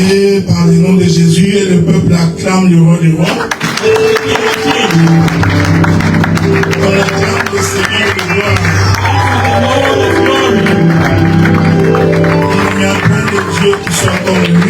prier par le nom de Jésus et le peuple acclame le roi des rois. On acclame le Seigneur de gloire. Il y a plein de dieux qui sont comme lui.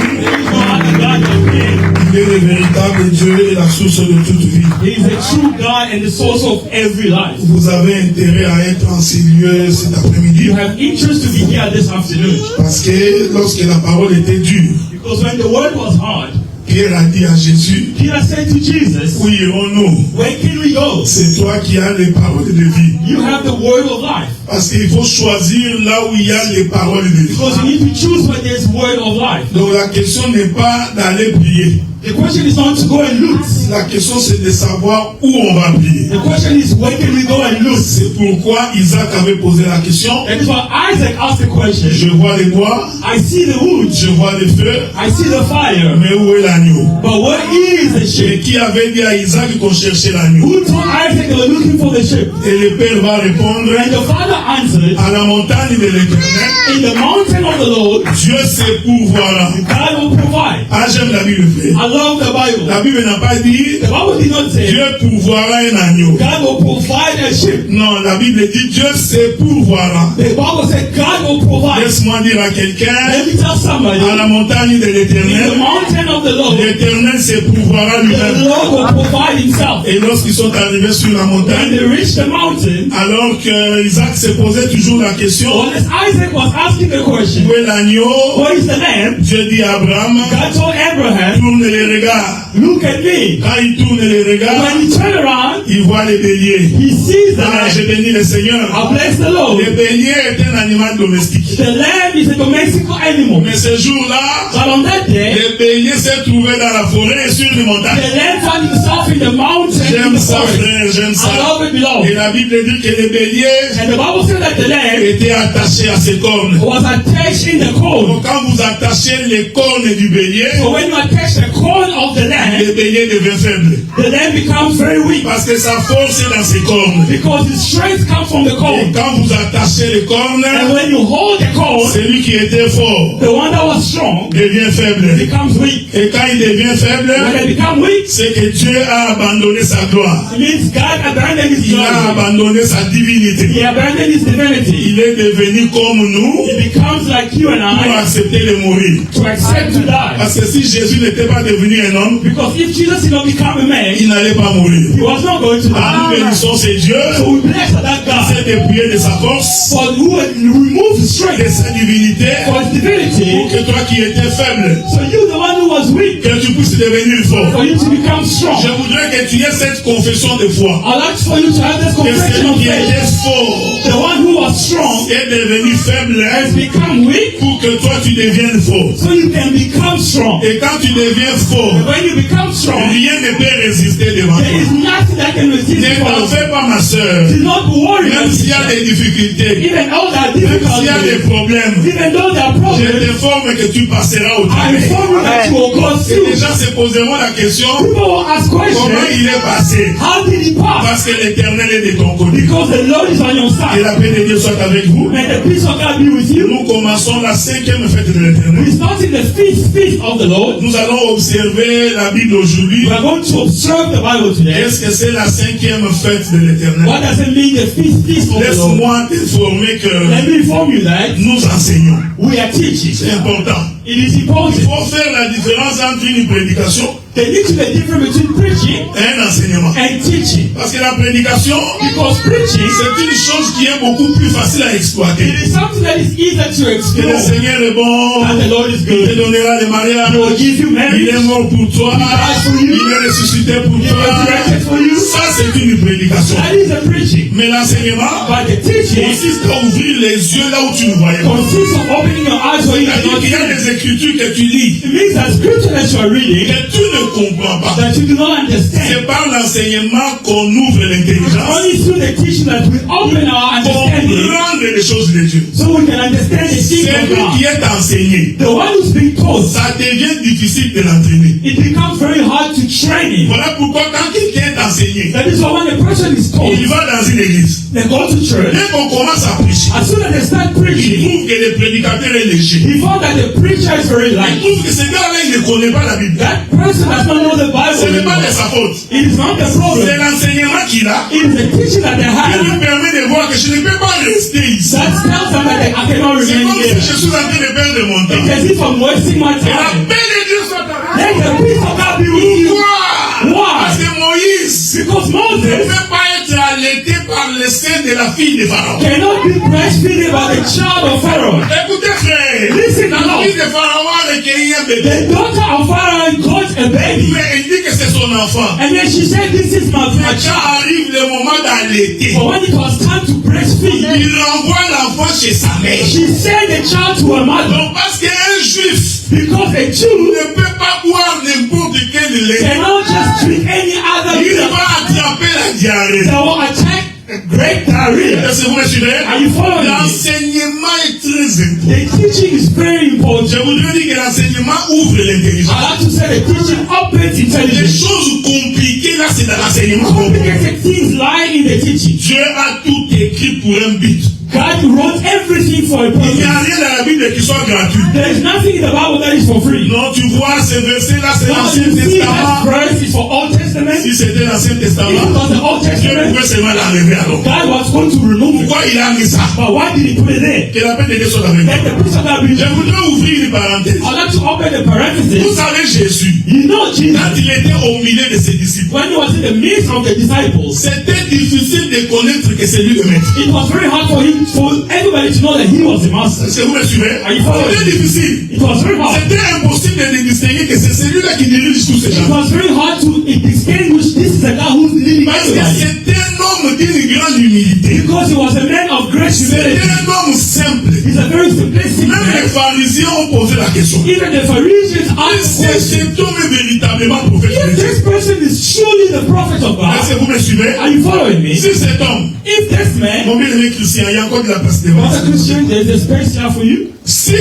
Il est le véritable Dieu et la source de toute vie. He is a true God and the source of every life. Vous avez intérêt à être en ces lieux cet après-midi. You have interest to be here this afternoon. Parce que lorsque la parole était dure, Because when the word was hard, Pierre a dit à Jésus, Peter said to Jesus, où irons-nous? where can we go? C'est toi qui as les paroles de vie. You have the word of life. Parce qu'il faut choisir là où il y a les paroles de vie. Because you need to choose where there's word of life. Donc la question n'est pas d'aller prier. The question is not to go and loot. La question c'est de savoir où on va prier. The question is where can we go and loot? C'est pourquoi Isaac avait posé la question. That is why Isaac asked the question. Je vois les bois, I see the wood. je vois les feux, I see the fire. mais où est l'agneau? But where is the Et sheep? qui avait dit à Isaac qu'on cherchait l'agneau? Who told Isaac they were looking for the sheep? Et le père va répondre, And the father answered, à la montagne de l'Éternel, in the mountain of the Lord, Dieu sait pourvoira. God will provide. Ah, j'aime la Bible. I love the Bible. La Bible n'a pas dit, The Bible did not say Dieu pourvoira un agneau. God will provide a sheep. Non, la Bible dit, Dieu sait pourvoira. The Bible said God will provide. Laisse-moi dire à quelqu'un, Let me tell somebody, à la montagne de in the l'Éternel, mountain of the Lord, l'Éternel se pourvoira the lui-même. Lord will provide himself. Et lorsqu'ils sont arrivés sur la When montagne, they reached the mountain, alors que Isaac se posait toujours la question, well, as Isaac was asking the question, où est l'agneau? where is the lamb? Dieu dit à Abraham, God told Abraham, tourne les regards. look at me. Quand il tourne les regards, When he turned around, il voit les béliers. he sees the Ah, je lamb. bénis le Seigneur. I bless the Lord. Le bélier est un animal domestique. The lamb is a domestic animal. Mais ce jour-là, But on that day, le bélier s'est trouvé dans la forêt et sur les montagnes. the lamb found himself in the mountain in J'aime the ça, forest. frère, j'aime I ça. love it, beloved. Et la Bible dit que le bélier And the Bible said that the lamb était attaché à ses cornes. was attached in the corn. Donc, quand vous attachez les cornes du bélier, So when you attach the corn of the le lamb, bélier devient faible. the lamb becomes very weak Parce que sa force est dans ses cornes. because his strength comes from the Et corn. quand vous attachez les cornes, And when you hold the corn, celui qui était fort the one that was strong devient faible. becomes weak. Et quand il devient faible, When they become weak, c'est que Dieu a abandonné sa gloire. it means God abandoned his Il a glory. abandonné sa divinité. He abandoned his divinity. Il est devenu comme nous He becomes like you and pour I accepter de mourir. to accept to die. Parce que si Jésus n'était pas devenu un homme, Because if Jesus did not become a man, il n'allait pas mourir. he was not going to Ah, nous die. bénissons ces dieux So we bless that qui God s'est dépouillé de sa force, for who removed de strength sa divinité, for his divinity. pour que toi qui étais faible, So you, the one who was weak, que tu puisses devenir fort. for you to become Je strong. voudrais que tu aies cette confession de foi. I'd like for you to have this Que confession celui of qui faith. était fort The one who was strong est devenu faible has become weak, pour que toi tu deviennes fort. so you can become strong. Et quand tu deviens fort, And when you become strong, rien ne peut résister devant there is toi. nothing that can resist Ne t'en you. fais pas, ma soeur. Do not worry. Même s'il y a des difficultés, Even though there are même s'il y a des difficulties, problèmes, even though there are je problems, t'informe que tu passeras au I travers. inform you that you will go Et through. les gens se poseront la question, People will ask comment questions. il est passé? How did he pass? Parce que l'Éternel est de ton côté. Because the Lord is on your Et side. la paix de Dieu soit avec vous. May the peace of God be with you. Nous commençons la 5e fête de l'Éternel. We started the feast of the Lord. Nous allons observer la Bible aujourd'hui. We are going to observe the Bible today. Qu'est-ce que c'est la 5e fête de l'Éternel? What does it mean, the feast of the Lord? Laisse-moi t'informer que Let me inform you that nous enseignons. we are teaching. C'est important. It is Il important. faut faire la différence entre une prédication There needs to be a difference between preaching et un enseignement. and teaching. Parce que la prédication, Because preaching, c'est une chose qui est beaucoup plus facile à exploiter. it is something that is easier to Que le explore. Seigneur est bon, And the Lord is il te good. donnera le mariage, He will give you il marriage. est mort pour toi, died for you. il est ressuscité pour He resurrected for toi. you. Ça, c'est une prédication. That is a preaching. Mais l'enseignement But the teaching consiste à ouvrir les yeux là où tu ne voyais pas. consists of opening your eyes where you C'est-à-dire cannot qu'il y a see. des écritures que tu lis, It means that scripture that you are reading que tu ne comprends pas. that you do not understand. C'est par l'enseignement qu'on ouvre l'intelligence, Only through the teaching that we open our understanding comprendre les choses de Dieu. so we can understand the things of Celui qui God. est enseigné, The one who's being taught, ça devient difficile de l'entraîner. it becomes very hard to train him. Voilà pourquoi quand quelqu'un est enseigné, That is why when a person is taught, il va dans une église. they go to church. Dès qu'on commence à prêcher, As soon as they start il preaching, trouve que le prédicateur est léger. he found that the preacher is very Il light. trouve que ce gars-là, il qui ne connaît pas la Bible. That person does not know the Ce n'est Bible pas de anymore. sa faute. It is not the C'est problem. l'enseignement qu'il a It is the teaching that they qui have me permet de voir que je ne peux pas rester ici. that tells them that I cannot C'est remain comme si here. je suis en train de perdre mon temps. It's as if I'm wasting my Et la time. paix de Dieu soit avec Let the peace of God be with you. Pourquoi? Parce que Moïse Because ne Moses peut pas être allaité par le sein de la fille de Pharaon. cannot be breastfeeding by the child of Pharaoh. Écoutez frère, Listen la now. fille de Pharaon a recueilli un bébé. The daughter of Pharaoh got a baby. Mais elle dit que c'est son enfant. And then she said, this is my Mais quand child. arrive le moment d'allaiter, But when it was time to breastfeed, il renvoie l'enfant chez sa mère. she sent the child to her mother. Donc parce qu'un juif Because a Jew ne peut pas boire n'importe quel lait, cannot just drink any other il milk va attraper la diarrhée. that will attack great diarrhea. Est-ce que vous me suivez? Are you following me? L'enseignement est très important. The teaching is very Je important. voudrais dire que l'enseignement ouvre l'intelligence. I like to say the teaching opens Les intelligence. choses compliquées là, c'est dans l'enseignement. Complicated things lie in the teaching. Dieu a tout écrit pour un but. God wrote everything for a Il n'y a purpose. rien dans la Bible qui soit gratuit. There is nothing in the Bible that is for free. Non, tu vois, ce verset-là, c'est Now l'Ancien you see that Testament. verse is for Old Testament. Si c'était l'Ancien If it Testament, was the Old Dieu Testament, pouvait seulement l'enlever alors. God was going to remove it. Pourquoi il a mis ça? But why did he put it there? Que la paix de Dieu soit avec Let nous. the peace of God be with Je you. voudrais ouvrir une parenthèse. I'd like to open the Vous parenthesis. savez, Jésus, You know Jesus, quand il était au milieu de ses disciples, when he was in the midst of the disciples, c'était difficile de connaître que c'est lui le maître. it was very hard for him, for everybody to know that he was the master. Est-ce que vous me suivez? Are you following? C'était difficile. It was very hard. C'était impossible de distinguer que c'est celui-là qui dirige tous ces It gens. was very hard to distinguish this is a guy who's leading Parce que everybody. c'était un homme d'une grande humilité. Because he was a man of great C'était humility. un homme simple. He's a very simplistic Même les man. pharisiens ont posé la question. Even the Pharisees asked Est-ce que questions. cet homme est véritablement prophète de If Dieu? this person is surely the prophet of God, Est-ce que vous me suivez? are you following me? Si cet homme, If this man, mon bien-aimé Christian, il y a encore de la place devant. Brother Christian, there's a space here for you. Si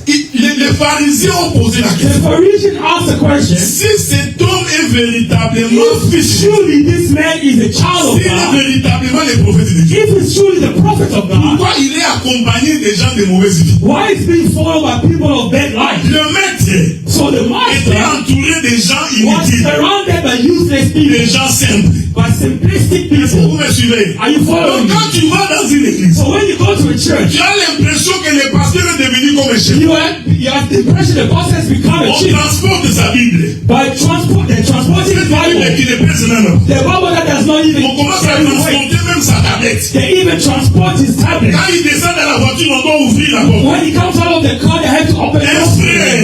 les pharisiens ont posé la The question. Pharisees asked the question, Si cet homme est véritablement if fils de Dieu, surely this man is a child of s'il est God, véritablement le prophète de Dieu, if he's surely the prophet of God, pourquoi il est accompagné des gens de mauvaise vie? why is being followed by people of bad life? Le maître So the était master entouré des gens was inutiles, surrounded by useless des people, gens simples. by simplistic Est-ce que vous people. me suivez? Are you following Donc me? quand tu vas dans une église, So when you go to a church, tu as l'impression que le pasteur est devenu comme un chef. you have the impression the pastor has become a On chief transporte sa Bible. by transporting C'est his une Bible Bible. qui ne pèse même pas. The Bible that does not even On commence à carry weight. transporter même sa tablette. They even transport his tablet. Quand il descend dans la voiture, on doit ouvrir la porte. When he comes out of the car, they have to open the Un door. frère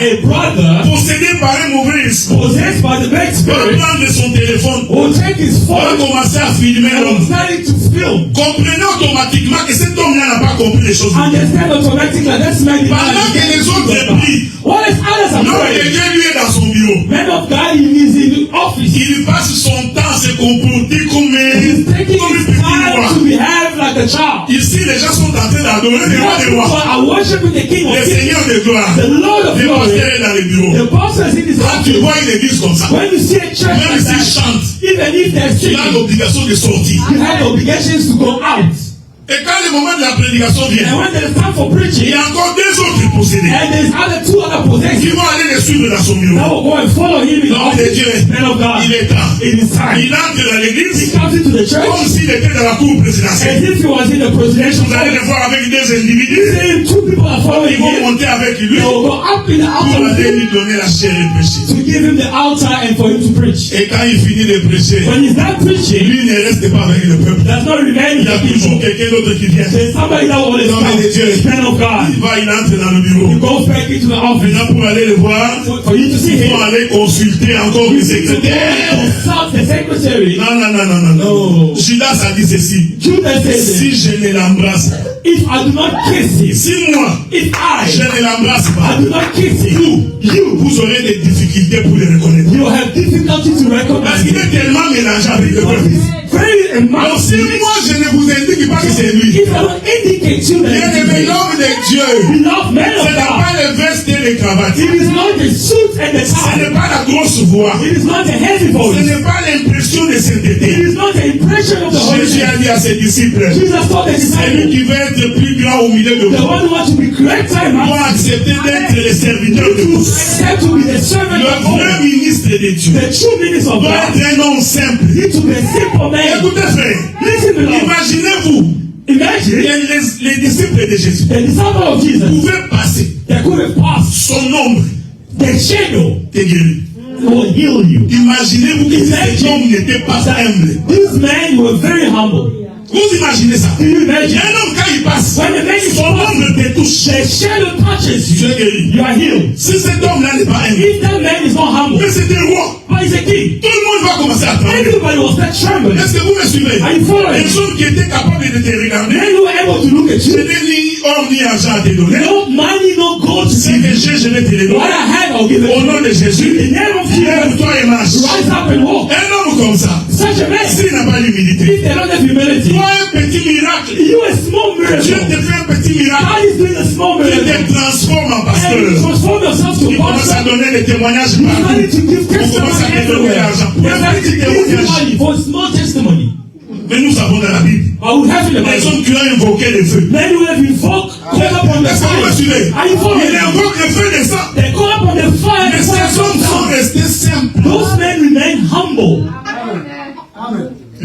A brother possédé par un mauvais esprit possessed by the bad va spirit prendre son téléphone, will take his va phone commencer à filmer and will l'homme. start to film. Comprenez automatiquement que cet homme-là n'a pas compris les choses. Understand automatically that this man did not Pendant que les autres prient, What is others are l'homme de praying? Dieu lui est dans son bureau. Man of God is in the office. Il passe son temps à se comporter comme He's taking un his petit time roi. to behave like a child. Ici, les gens sont en train d'adorer le roi des People rois, are worshiping the King of le Kings, Seigneur de gloire. the Lord of Le glory. pasteur est dans le bureau. The pastor is in his Quand tu office. vois une église comme ça, When you see a church même like s'il that, chante, even if they're il a singing, l'obligation de sortir. you have obligations to go out. Et quand le moment de la prédication And vient, when there is time for il preaching, y a encore deux autres possédés and there's two other qui possessors vont aller le suivre dans son that bureau. will go and follow him in the L'homme de office. Dieu, Man of God, il est temps. it is time. Il entre dans He l'église comes into the church comme s'il était dans la cour présidentielle. as if he was in the presidential Vous allez le office. voir avec deux individus. Saying two people are following Ils vont him. monter avec lui They will go up in the pour altar with aller him lui donner la chair et prêcher. to give him the altar and for him to preach. Et quand il finit de prêcher, When he's not preaching, lui ne reste pas avec le peuple. he does not remain Il y with a the toujours people. quelqu'un d'autre qui vient. There's somebody that will always L'homme de Dieu, come. Man of God. il va, il entre dans le bureau. He goes back into the office Maintenant, pour aller le voir, for you to see il him. faut aller consulter encore une To secrétaire. consult the secretary. Non, non, non, non, non, non. No. Judas a dit ceci. Judas says, Si je ne l'embrasse, if I do not kiss him, si moi, if je I ne l'embrasse do pas, not kiss him, vous aurez des difficultés pour le reconnaître. you have difficulty to Parce recognize qu'il him. est tellement mélangé avec le Because peuple. he's very Donc si amazing. moi je ne vous indique pas que c'est lui, If I don't indicate you bien that aimé it is l'homme de Dieu, beloved man ce of n'est God, pas le veste et les cravates. it is not the suit and the Ce n'est tie. pas la la grosse voix. It is not a heavy Ce voice. n'est pas l'impression de It sainteté. is not the impression of the Holy Jésus a Spirit. dit à ses disciples, Jesus told the celui disciples, qui veut être plus grand au milieu de the vous one who wants to be greater in my doit accepter d'être le serviteur de tous. accept to be the servant Le of vrai all. ministre de Dieu The true minister of doit God être un homme simple. need to be a simple man. Écoutez frère, Listen, beloved. imaginez-vous, Imagine les disciples de Jésus the disciple of Jesus. pouvaient passer, They could have passed son ombre the shadow t'est guéri. will heal you. Imaginez-vous que cet homme n'était pas humble. These men were very humble. Vous imaginez ça? Do you Il y imagine? a un homme quand il passe, When the man is son passing, ombre te touche. the shadow touches Tu you. es guéri. You are healed. Si cet homme-là n'est pas humble, If that man is not humble, mais c'est un roi, but he's a king, tout le monde va commencer à trembler. everybody will start trembling. Est-ce que vous me suivez? Are you following? Les gens qui étaient capables de te regarder, Men who were able to look at je you, n'ai ni or ni argent à te donner. no money, no gold to Si give que you. j'ai, je vais te les What donner. I had, I'll give it Au to nom you. de Jésus, In the name of lève-toi et marche. Jesus, rise up and walk. Un homme comme ça, Such a man, s'il n'a pas l'humilité, if they don't have humility, toi un petit miracle, you a small Dieu te miracle. fait un petit miracle, God is doing a small il miracle. te transforme en And you pasteur. transform yourself to Il commence à pastor. donner des témoignages You partout. started to give On commence à testimony te donner everywhere. l'argent. You Pour un started to petit give témoignage. money for a small testimony. Mais nous avons dans la Bible But we have in the des Bible, hommes qui ont invoqué le feu. men who have invoked, call upon the Est-ce que vous me fire. suivez? Are you following? Il invoque le feu des sang. They call upon the fire. Mais ces hommes sont restés simples. Those men remain humble.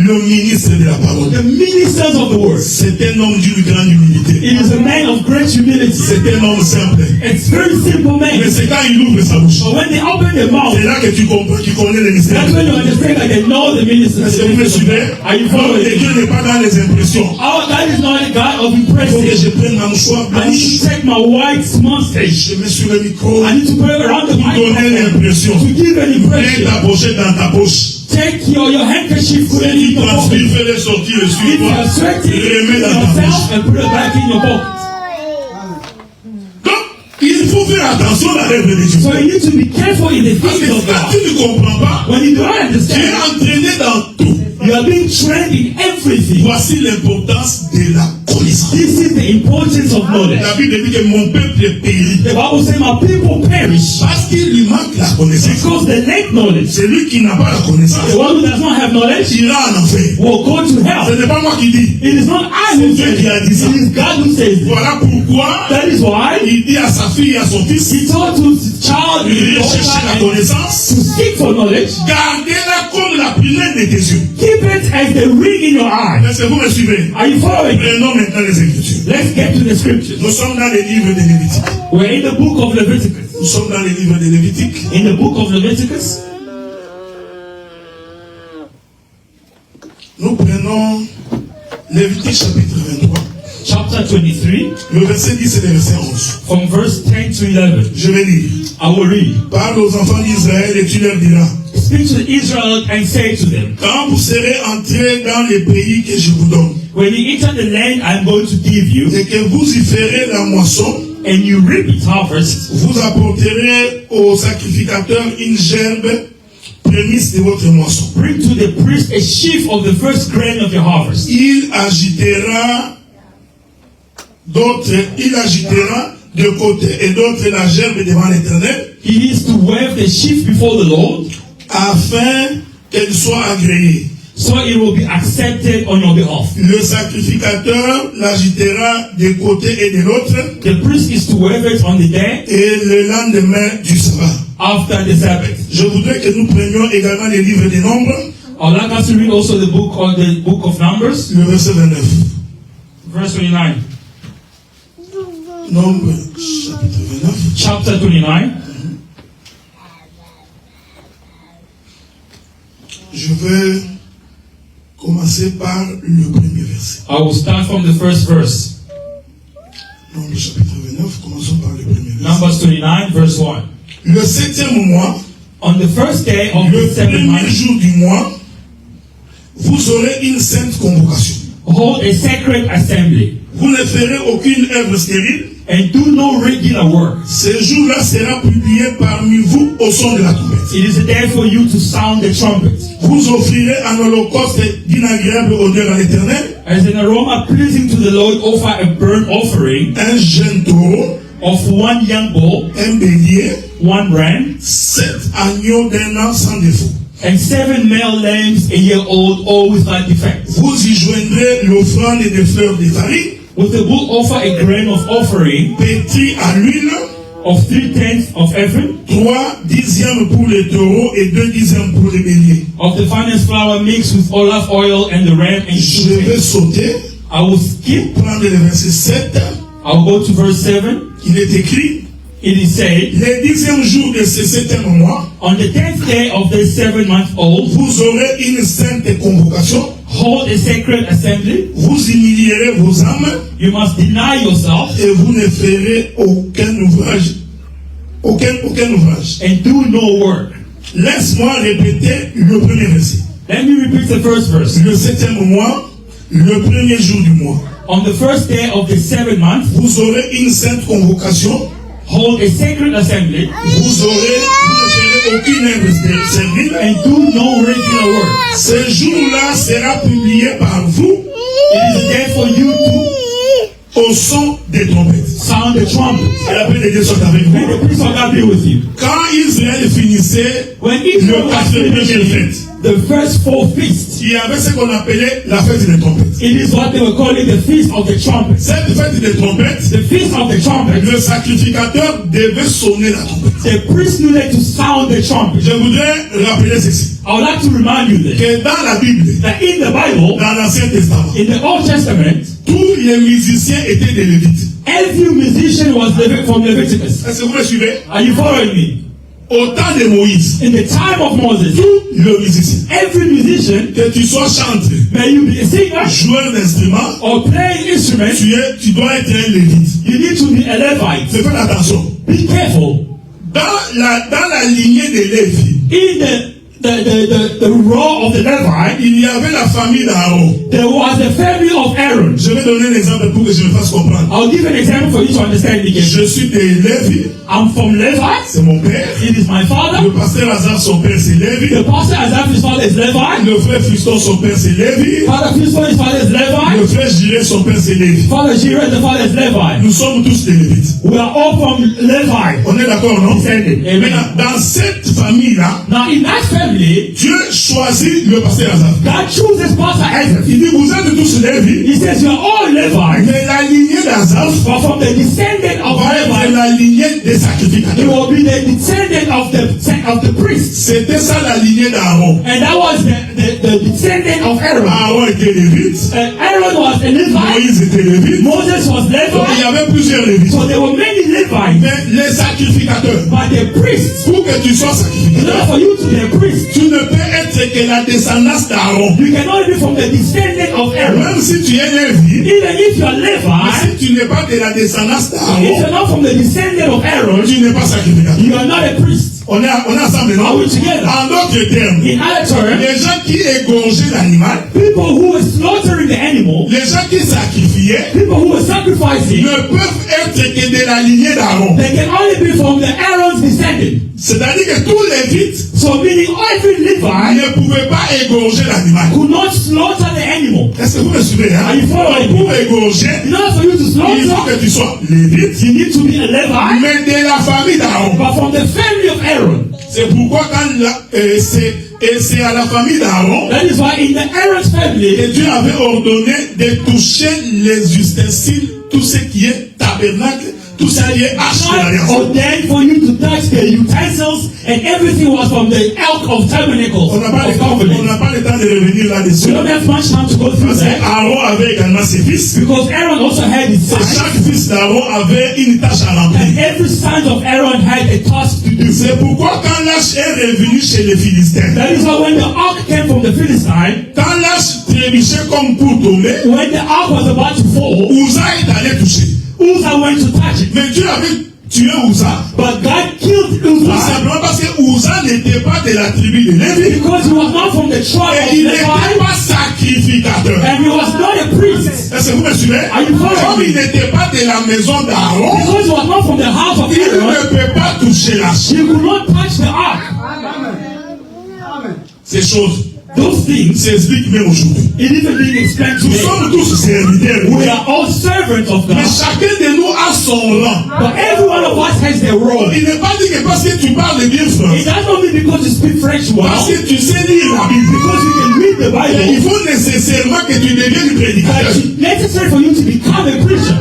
Le ministre de la parole. The ministers of the word. C'est un homme d'une grande humilité. It is a man of great humility. C'est un homme simple. It's very simple Mais man. c'est quand il ouvre sa bouche. But when they open their mouth, C'est là que tu comprends qu'il connaît le mystère. that's when you understand that they know the ministers. Est-ce que vous me suivez? Are you Non, following? et Dieu n'est pas dans les impressions. Our God is not a God of Il faut que impressive. je prenne ma mouchoir I need blanche to take my white mustache. je mets sur le micro I need to put it around the pour donner microphone l'impression. to give an Mets impression. ta pochette dans ta poche. Take your handkerchief, put it Celui in qui your transpire, pocket. fais-le sortir et If you suis-toi. are sweating, Remets dans ta poche. yourself and put it back in your pocket. Donc, il faut faire attention à l'œuvre de Dieu. So you need to be careful in the Parce que things of quand God. tu ne comprends pas, When you don't tu es understand, entraîné dans tout. you are being trained in everything. Voici l'importance de la connaissance. This is the importance of knowledge. La Bible dit que mon peuple est péri The Bible says, my people perish parce qu'il lui manque la connaissance. because they lack knowledge. Celui qui n'a pas la connaissance The one who does not have knowledge ira en enfer. will go to Ce hell. n'est pas moi qui dis. It is not I who Dieu says qui it. a dit ça. It is God who says it. Voilà pourquoi That is why il dit à sa fille et à son fils, he told to his child de his chercher la daughter, connaissance, to seek for knowledge. gardez-la comme la prunelle de tes yeux. Keep it as the ring in your eye. Est-ce que vous me suivez? Are you following? Prenons maintenant les Écritures. Let's get to the scriptures. Nous sommes dans les livres de Lévitique. We're in the book of Leviticus. Nous sommes dans les livres de Lévitique. In the book of Leviticus, Nous prenons Lévitique chapitre 23. chapter 23, Le verset 10 et le verset 11. from verse 10 to 11. Je vais lire. I will read. Parle aux enfants d'Israël et tu leur diras, Speak to Israel and say to them, quand vous serez entrés dans les pays que je vous donne, when you enter the land I'm going to give you, et que vous y ferez la moisson, and you reap its harvest, vous apporterez au sacrificateur une gerbe, prémisse de votre moisson. bring to the priest a sheaf of the first grain of your harvest. Il agitera de côté et d'autres la gerbe devant l'Éternel, He needs to wave the sheaf before the Lord, afin qu'elle soit agréée. so it will be accepted on your behalf. Le sacrificateur l'agitera de côté et de l'autre, The priest is to wave it on the day et le lendemain du sabbat. after the Sabbath. Je voudrais que nous prenions également les livres des Nombres, I'd like us to read also the book of Numbers, le verset 29. verse 29. Nombre, chapitre 29. Chapter 29. Je vais commencer par le premier verset. I will start from the first verse. Nombre, chapitre 29, commençons par le premier verset. Numbers 29, verse 1. Le 7e mois, On the first day of le the seventh premier month, jour du mois, vous aurez une sainte convocation. hold a sacred assembly, Vous ne ferez aucune œuvre stérile. and do no regular work. Ce jour-là sera publié parmi vous au son de la trompette. It is a day for you to sound the trumpet. Vous offrirez un holocauste d'une agréable odeur à l'Éternel, As an aroma pleasing to the Lord, offer a burnt offering un jeune taureau, of one young bull, un bélier, one ram, 7 agneaux d'un an sans défaut. and 7 male lambs a year old, all without defect. Vous y joindrez l'offrande des fleurs de farine, With the bull offer a grain of offering pétri à l'huile, of 3/10 of every, 3 dixièmes pour les taureaux et 2 dixièmes pour les béliers. of the finest flour mixed with olive oil and the ram and Je vais 2/10. sauter, I will skip. prendre le verset 7. I'll go to verse 7. Il est écrit, It is said, les 10e jour de ce 7e mois, on the 10th day of the 7-month-old, vous aurez une sainte convocation, hold a sacred assembly. vous humilierez vos âmes You must deny yourself et vous ne ferez aucun ouvrage. Aucun ouvrage. and do no work. Laisse-moi répéter le premier verset. Let me repeat the first verse. Le 7e mois, le premier jour du mois, On the first day of the 7th month, vous aurez une sainte convocation, hold a sacred assembly vous ne ferez aucune œuvre servile. and do no regular work. Ce jour-là sera publié par vous It is a day for you to au son des trompettes. sound the trumpet. Et la paix de Dieu soit avec May vous. the peace of God be with you. Quand Israël finissait When Israel le was 4e finishing fête, the first 4 feasts, il y avait ce qu'on appelait la fête des trompettes. it is what they were calling the feast of the trumpets. Cette fête des trompettes, The feast of the trumpets, le sacrificateur devait sonner la trompette. the priest needed to sound the trumpet. Je voudrais rappeler ceci, I would like to remind you this, que dans la Bible, that in the Bible, dans l'Ancien Testament, in the Old Testament, tous les musiciens étaient des Lévites. every musician was from Leviticus. Est-ce que vous me suivez? Are you following me? Au temps de Moïse, In the time of Moses, le musicien, every musician, que tu sois chanteur, may you be a singer joueur d'instrument, or playing instrument, tu dois être un Lévite. you need to be a Levite. Faites attention. Be careful. Dans la lignée de Lévi, In the row of the Levite, il y avait la famille d'Aaron. there was the family of Aaron. Je vais donner un exemple pour que je me fasse comprendre. I'll give an example for you to understand it again. Je suis de Lévi, I'm from Levite. c'est mon père. It is my father. Le pasteur Hazard, son père, c'est Lévi. The pastor Azaph, his father is Levite. Le frère Fiston, son père, c'est Lévi. Father Fiston, his father is Le Levite. frère Jiré, son père, c'est Lévi. Father Jireh, the father is Levite. Nous sommes tous des Lévites. We are all from Levite. On est d'accord, non? Descended. Amen. Maintenant, dans cette famille-là, Now in that family, Dieu choisit le pasteur Hazard. God chooses Pastor Azaph. Il dit, vous êtes tous Lévi, He says you are all Levite, mais la lignée d'Azaph but from the descendant of va être Levite, la lignée des you sacrificateurs. will be the descendant of the priests. C'était ça la lignée d'Aaron. And that was the descendant of Aaron. Aaron était Lévite, Aaron was a Levite. Moïse était Lévite. Moses was Donc, il y Levite. avait plusieurs Lévites. So there were many Levites. Mais les sacrificateurs, But the priests, pour que tu sois in sacrificateur, order for you to be a priest, tu ne peux être que la descendance d'Aaron. you cannot be from the descendant of Aaron. Même si tu es Lévi, Even if you are mais Levite, si tu n'es pas de la descendance if d'Aaron, you're not from the descendant of Aaron, tu n'es pas sacrificateur. you are not a priest. On est ensemble, Are non? we together? En d'autres termes, In other terms, les gens qui égorgeaient l'animal, people who were slaughtering the animal, les gens qui sacrifiaient, people who were sacrificing, ne peuvent être que de la lignée d'Aaron. they can only be from the Aaron's descendant. C'est-à-dire que tous les Lévites So meaning every Levite ne pouvaient pas égorger l'animal. could not slaughter the animal. Est-ce que vous me suivez, hein? Are you following me? Pour égorger, In order for you to il faut slaughter, que tu sois Lévite, you need to be a Levite, mais de la famille d'Aaron. but from the family of Aaron. C'est pourquoi c'est à la famille d'Aaron That is why in the Aaron's family, que Dieu avait ordonné de toucher les ustensiles, tout ce qui est tabernacle, tout ce qui est arche de God l'alliance. ordained for you to touch the utensils, and everything was from the elk of tabernacles On n'a pas, of covenant. le temps de revenir là-dessus. We don't have much time to go through Parce that qu'Aaron avait également ses fils. because Aaron also had his Et sons, chaque fils d'Aaron avait une tâche à and remplir. every son of Aaron had a task to do. C'est pourquoi quand l'âge est revenu chez les Philistins, That is why when the ark came from the Philistine, quand l'âge trébuchait comme pour tomber, when the ark was about to fall, Uza est allé toucher. Uzzah went to touch it, Mais Dieu avait tué Uza. but God killed Tout Uzzah simplement parce que Uza n'était pas de la tribu de Lévi. because he was not from the tribe Et of il n'était Levi, pas sacrificateur. and he was not a priest Est-ce que vous me suivez? Are you following Comme me? il n'était pas de la maison d'Aaron, because he was not from the house of il Aaron. ne peut pas toucher la chair. He could not touch the ark. Ces choses. those things, s'expliquent même aujourd'hui. it even being explained Nous today. sommes tous serviteurs. We are all servants of Mais God. chacun de nous a son rang. But every one of us has their role. Il n'est pas dit que parce que tu parles bien It français, does not mean because you speak French well, parce que tu sais lire la Bible, because you can read the il Bible, faut nécessairement que tu deviennes prédicateur. that it's necessary for you to become a preacher.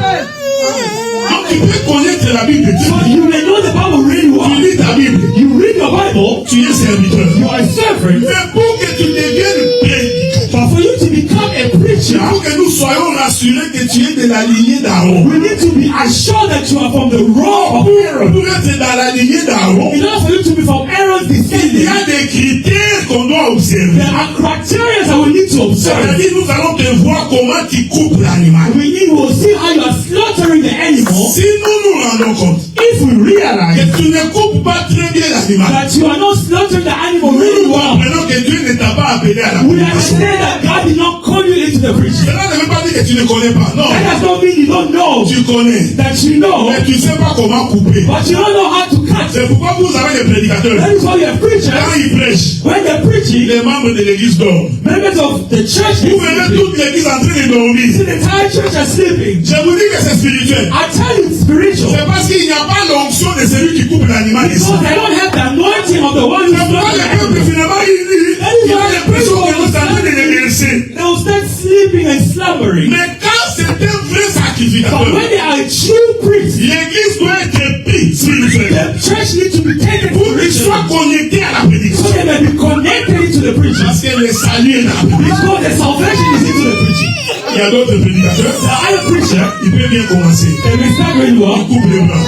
Donc tu peux connaître la Bible. So you may know the Bible really Tu well. lis ta Bible, You read your Bible, tu es serviteur. you are a servant, Mais pour que tu deviennes prédicateur, but for you to become a il preacher, faut que nous soyons rassurés que tu es de la lignée d'Aaron. we need to be assured that you are from the row of Aaron. Pour être dans la lignée d'Aaron, In order for you to be from Aaron's il y descendant, a des critères qu'on doit observer. there are criteria that we need to observe. C'est-à-dire, nous allons te voir comment tu coupes l'animal. We will see how you are slaughtering the animal. Si nous nous rendons compte If we realize que tu ne coupes pas très bien l'animal, that you are not slaughtering the animal really nous well, comprenons que Dieu ne t'a pas appelé à la we prédication. understand that God did not call you into the preaching. Cela ne veut pas dire que tu ne connais pas. Non, That does not mean you don't know tu connais. that you know, Mais tu ne sais pas comment couper. but you don't know how to cut. C'est pourquoi vous avez des prédicateurs. That is why you are Quand preachers. ils prêchent, When they're preaching, les membres de l'église dorment. members of the church, Vous verrez toute l'église en train de see dormir. the entire church are sleeping. Je vous dis que c'est spirituel. I tell you, it's spiritual. C'est parce qu'il n'y a pas l'onction de celui qui coupe l'animal ici. Because they don't have the anointing of the one who C'est pourquoi slaughtered the le peuple animal. finalement il a l'impression que nous sommes en train de les laisser. They will start sleeping and slumbering. Mais quand c'est un vrai But sacrificateur, when they are a true priest, l'église doit être prise spirituelle the church needs to be taken pour qu'il spiritually, soit connecté à la so prédication. they may be connected to the preaching. Parce que le salut est là. Because the salvation is into the preaching. Il y a d'autres prédicateurs, The other preacher, il peut bien commencer. they may start very Il well. coupe les bras.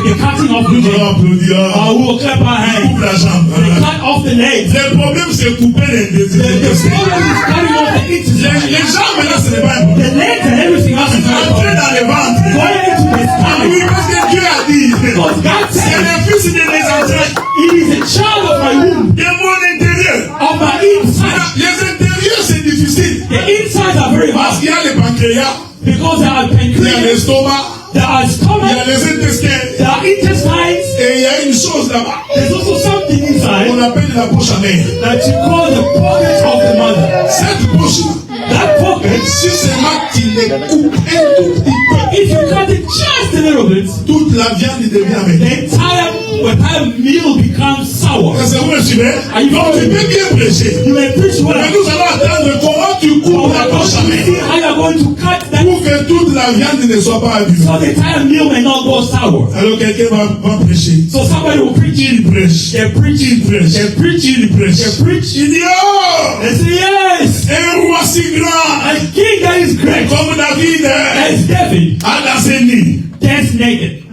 They're cutting off Nous the allons applaudir. we will clap our Il hands. coupe la jambe. They cut off the legs. Le problème c'est couper les The problem is cutting off the intestines. Les jambes là ce n'est pas un problème. The legs and everything else is not a Entrer problem. dans le ventre. Going into the Ah oui, stomach. parce que Dieu a dit. Because God C'est said, le fils de mes entrailles. it is a child of my womb, De mon intérieur. of my inside. Les intérieurs c'est difficile. The insides are very Parce hard qu'il y a le pancréas, because there are il y a pancreas, l'estomac, there are il y a stomach, les intestins. there are intestines. Et il y a une chose là-bas. There's also something On inside appelle la poche à mer. that you call the pocket of the mother. Cette poche là, That pocket, si seulement tu les coupes un tout petit peu, if you cut it just a little bit, toute la viande devient the amer. entire meal becomes sour. Est-ce que vous me suivez? Donc tu peux bien prêcher. You may preach well, Mais nous allons attendre comment tu but coupes we're la going poche à to mer. see how you're going to cut that Pour que toute la viande ne soit pas abîmée. so the entire meal may not go sour. Alors quelqu'un va prêcher. So somebody will preach. Il prêche. They preach. Il prêche. They preach. Il prêche. They preach. Il dit oh! They say yes. Un roi si grand A king that is great comme David as David a dans ses nids. dance naked.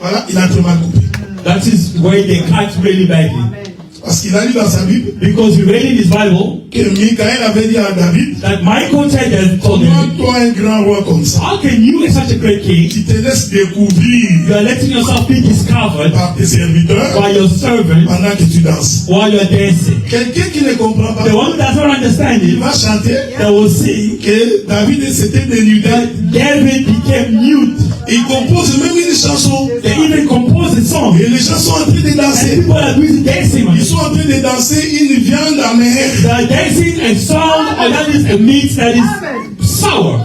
Voilà, il a très mal coupé. That is where they cut really badly. Parce qu'il a lu dans sa Bible Because we read in his Bible que Michael avait dit à David, that Michael said told comment him, toi un grand roi comme ça, how can you, as such a great king, qui te laisse découvrir you are letting yourself be discovered par tes serviteurs by your servant pendant que tu danses. while you are dancing? Quelqu'un qui ne comprend pas, The one who does not understand il it, va chanter they will see que David s'était dénudé. David became mute. Il compose même une chanson. They even composed a song. Et les gens sont en train de And danser. people are busy dancing on Ils it. sont en train de danser une viande amère. They are dancing and song, and that is a meat that is sour.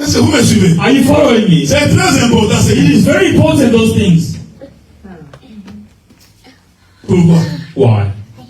Est-ce que vous me suivez? Are you following me? C'est très important. It is very important, those things. Pourquoi? Why?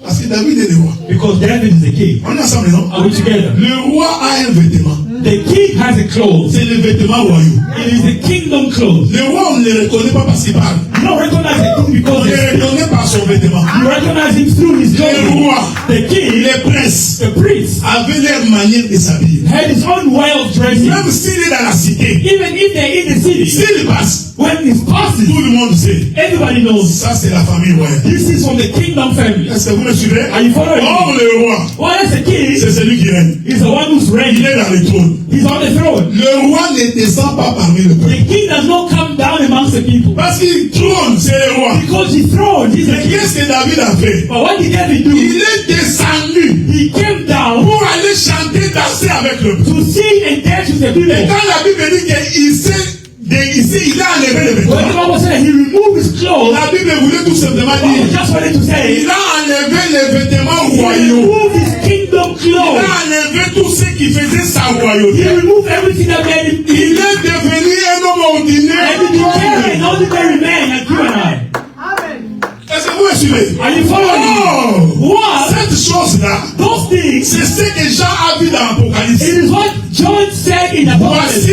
Parce que David est le roi. Because David is the king. On est ensemble, non? Are we together? Le roi a un vêtement. The king has a clothes. C'est le vêtement royal. It is the kingdom clothes. Le roi, on ne le reconnaît pas parce qu'il parle. You don't recognize the king On because le he's reconnaît par son vêtement. you recognize him through his Le clothing. roi, The king, les princes the priest, avaient leur manière de s'habiller. had his own way of dressing. Même s'il est dans la cité, Even if they're in the city, s'il passe, when he passes, tout le monde sait. everybody knows Ça, c'est la famille royale. this is from the kingdom family. Est-ce que vous me suivez? Are you following Or, me? le roi, Well, that's the king. c'est celui qui règne. He's the one who's Il reigning. est dans le trône. He's on the throne. Le roi ne descend pas parmi le peuple. The king does not come down amongst the people. Parce qu'il trône, c'est le roi. Because he's throned, he's the Mais king. qu'est-ce que David a fait? But what did David do? Il est descendu He came down pour aller chanter, danser avec le peuple. to sing and dance with the Et people. quand la Bible dit qu'il s'est déguisé, il a enlevé le When the vêtement. Bible said he removed his clothes, La Bible voulait tout simplement I dire just wanted to say il a enlevé les vêtements He royaux. removed his kingdom Il clothes. a enlevé tout ce qui faisait sa He royauté. removed everything that made him Il king. est devenu un homme ordinaire. And he became an ordinary man like you and I. Est-ce que vous me suivez? Are you following me? Oh! What? Cette chose-là, Those things, c'est ce que Jean a vu dans l'Apocalypse. it is what John said in the Apocalypse.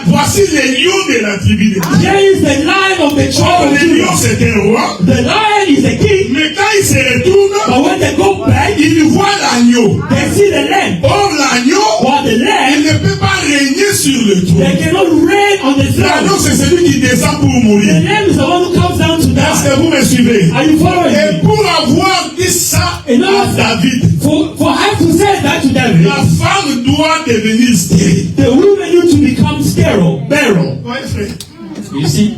Voici les lions de la tribu de Juda. Here is the lion of the Oh, tribe of les lions, Judah. c'est un roi. The lion is the king, Mais quand il se retourne, but when they go back, il voit l'agneau. they see the lamb. Or, l'agneau, While the il lamb, ne peut pas régner sur le they trône. cannot reign on the L'agneau, throne. c'est celui qui descend pour The mourir. lamb is the one who comes down to Est-ce die. que vous me suivez? Are you following Et me? pour avoir dit ça Et non, à David, For her to say that to David, la femme doit devenir stérile. the woman need to become sterile, barren. Ouais, frère. You see?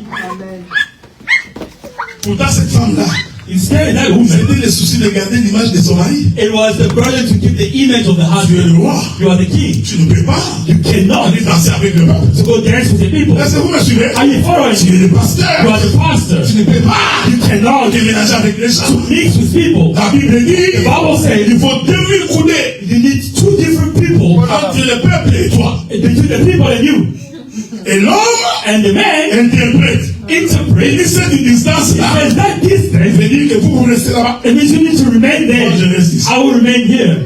Pourtant, cette femme-là, Instead, that woman, c'était le souci de garder l'image de son mari. it was the burden to keep the image of the Tu es husband. le roi. You are the king. Tu ne peux pas You cannot aller danser avec le peuple. to go dance with the people. Est-ce que vous me suivez? Are you following Tu es me? le pasteur. You are the pastor. Tu ne peux pas You cannot déménager avec les gens. mix with people. La Bible dit, The Bible says il faut 2000 coudées you need two different people entre le peuple et toi. between the people and you. Et l'homme And the man interprète. Il interprets. dit cette distance-là. Says that distance, veut dire que vous restez là-bas. it means you need to remain there. Moi, je reste ici. I will remain here.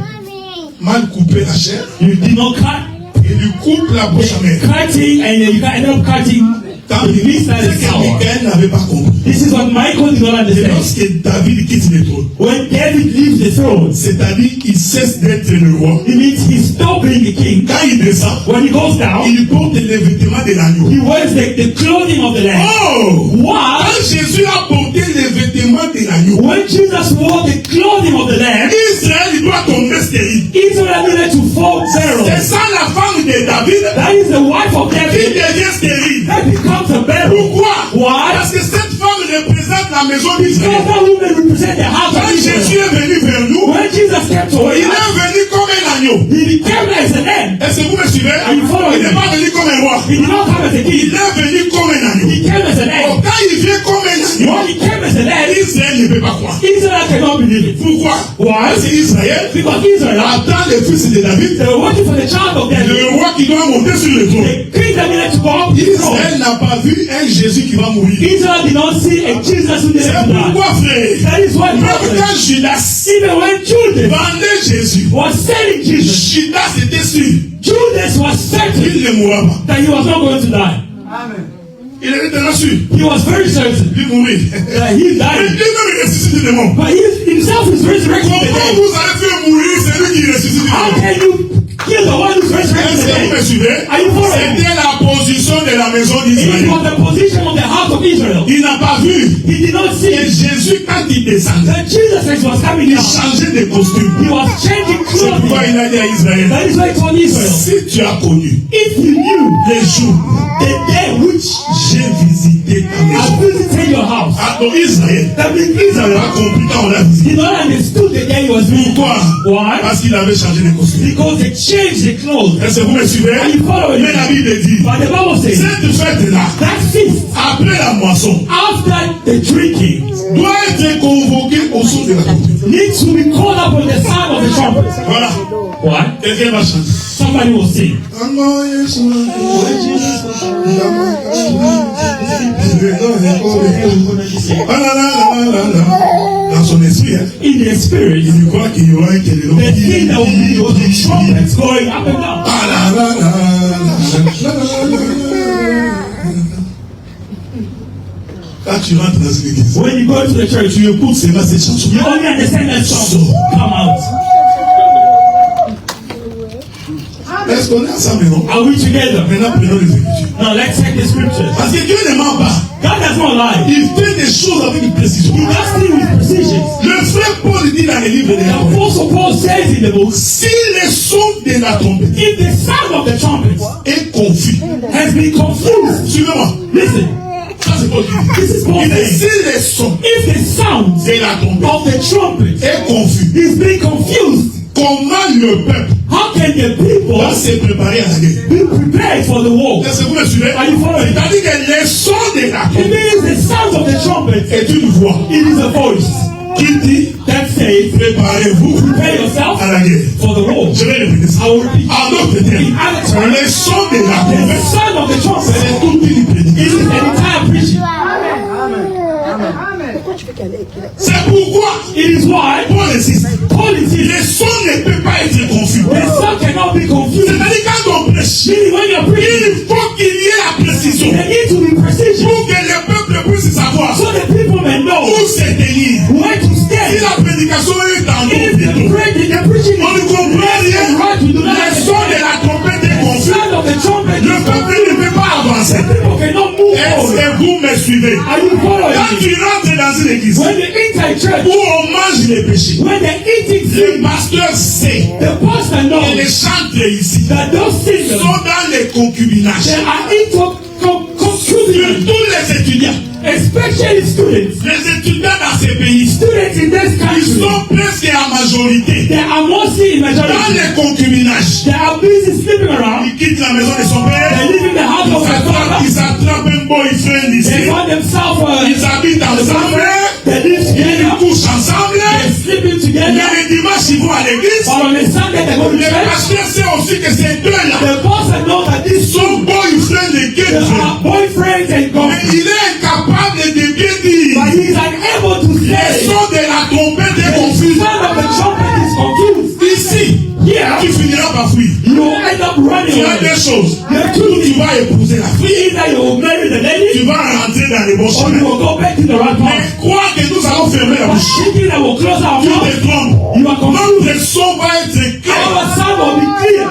Mal couper la chair. You did not cut. Et lui coupe la bouche amère. Cutting and you end up cutting Quand the meat that c'est is que sour. Michael n'avait pas compris. This is what Michael did not Et understand. lorsque David quitte le trône, When David leaves the throne, c'est-à-dire qu'il cesse d'être le roi. it means he stopped being the king. Quand il descend, When he goes down, il porte les vêtements de l'agneau. he wears the clothing of the lamb. Oh! Why? Quand Jésus a porté les vêtements de l'agneau, When Jesus wore the clothing of the lamb, Israël doit tomber stérile. Israel needed to fall C'est barren. ça la femme de David That is the wife of qui David devient stérile. that becomes a barren. Pourquoi? Why? Parce que cette femme représente la maison Because d'Israël. that woman represents the house Quand of Jésus Israel. est venu vers nous, When Jesus came to il us, est venu comme un agneau. he became as a lamb. Est-ce que vous me suivez? you following Il n'est me? pas venu comme un roi. He did not come as a Il king. est venu comme un agneau. He came as a lamb. Quand il vient comme un agneau, When he came as a lamb, Israël ne peut pas croire. Israel cannot believe it. Pourquoi? Why? Parce que Israël Because Israel, attend le fils de David, they were waiting for the child of David. le roi qui doit monter sur le trône. The king that needed to go up to the throne. Israël n'a pas vu un Jésus qui va mourir. Israel did not see a Jesus who needed C'est to die. pourquoi, frère, That is why même brothers, quand Judas even when Judas vendait Jésus, was selling Jesus, Judas était sûr Judas was certain qu'il ne mourra pas. that he was not going to die. Il était tellement sûr He was very certain de mourir. that he Mais died. lui-même, il ressuscite des démons. But he himself is resurrected Comment today. vous allez faire mourir celui qui ressuscite des How démons? can you kill the one who's resurrected Est-ce que vous today? me suivez? Are you following? C'était la position de la maison It d'Israël. was the position of the house of Israel. Il n'a pas vu He did not see que Jésus, quand il descendait, that Jesus was coming il down. changeait de costume. He was changing C'est pourquoi clothing. il a dit à Israël, That is why he told Israel, si tu as connu if you knew les jours, the day which j'ai visité ta I maison. visited your house, Alors Israël that means n'a Israel pas compris quand on l'a visité. did not understood the day he was being. Pourquoi? Why? Parce qu'il avait changé de costume. Because they changed the clothes. Est-ce que vous me suivez? Are you following me? Mais la Bible dit, But the Bible says cette fête-là, that feast, après la moisson, after the drinking, doit être convoquée au son de la trompette. needs to be called up on the sound of the trumpet. Voilà. Why? Quelqu'un va chanter. Somebody will sing. Dans son esprit, hein, In the spirit, il croit qu'il y aura un kélélo. the thing that will be was the trumpets going up and down. Quand tu rentres dans une église, When you go to the church, tu écoutes seulement ces chansons. you only understand that song. Come out. Est-ce qu'on est ensemble, non? Are we together? Maintenant, prenons les Écritures. Now let's check the scriptures. Parce que Dieu ne ment pas. God does not lie. Il fait des choses avec une précision. He does things with precision. Le frère Paul dit dans les livres de The l'Apocalypse, Apostle Paul says in the book, si le son de la trompette if the sound of the trumpet est confus, has been confused, suivez-moi, listen, ça c'est Paul qui dit. this is Paul Il dit, saying, si le son if the sound de la trompette of the trumpet est confus, is being confused, comment le peuple how can the people va se préparer à la guerre? be prepared for the war? Est-ce que vous me suivez? Are you following? C'est-à-dire que le son de la It trompette means the sound of the trumpet, est une voix it is a voice qui dit that says, Préparez-vous Prepare yourself à la guerre. for the war. Je vais répéter ça. I will repeat. En d'autres In termes, other terms, le son de la the trompette, sound of the trumpet c'est toute une is prédication. an entire preaching. C'est pourquoi It is why Paul insiste. Paul is here. Le son ne peut pas être confus. The sound cannot be confused. C'est-à-dire quand on prêche, Meaning when you're preaching, il faut qu'il y ait la précision there needs to be precision pour que le peuple puisse savoir so that people may know où se tenir. where to Si stand. la prédication est en If d'autres the preaching on ne is comprend rien. right, we do not Le son de understand. la trompette est The confus. sound of the trumpet Le is peuple ne peut pas avancer. people cannot move Est-ce forward. que vous me suivez? Are you following Quand me? tu rentres dans une église When the inside church, où on mange les péchés, when they're eating le food, pasteur sait the pastor que les knows chantres ici that those sont singers, dans les concubinages. they are into concubinage, Tous les étudiants, especially students. les étudiants dans ces pays, Students in this ils country, sont presque en majorité they are mostly in dans majority. les concubinages. They are busy sleeping around. Ils quittent la maison de son père, They live in the house of their father. ils attrapent un boyfriend They ici, find themselves, ils habitent ensemble, they live ils together. couchent ensemble, They're sleeping mais together. le dimanche ils vont à l'église. But on a Sunday they go to Le church. pasteur sait aussi que ces deux-là The pastor knows that these sont boyfriends de they quelqu'un. are boyfriends and Mais girlfriends. il est incapable de bien dire. But he is unable to Le say. son de la trompette est The confus. sound of the trumpet is confused. Ici, Here, tu finiras par fuir. you will end up running Tu as away. deux choses. There are two Ou tu vas épouser la fille, Either you will marry the tu lady vas rentrer dans les bons or you chemins. will go back to the right Mais path. crois que nous allons fermer la But bouche. thinking that will close our Tu mouth, te trompes. you are confused. Notre son va être clair. Our sound will be clear.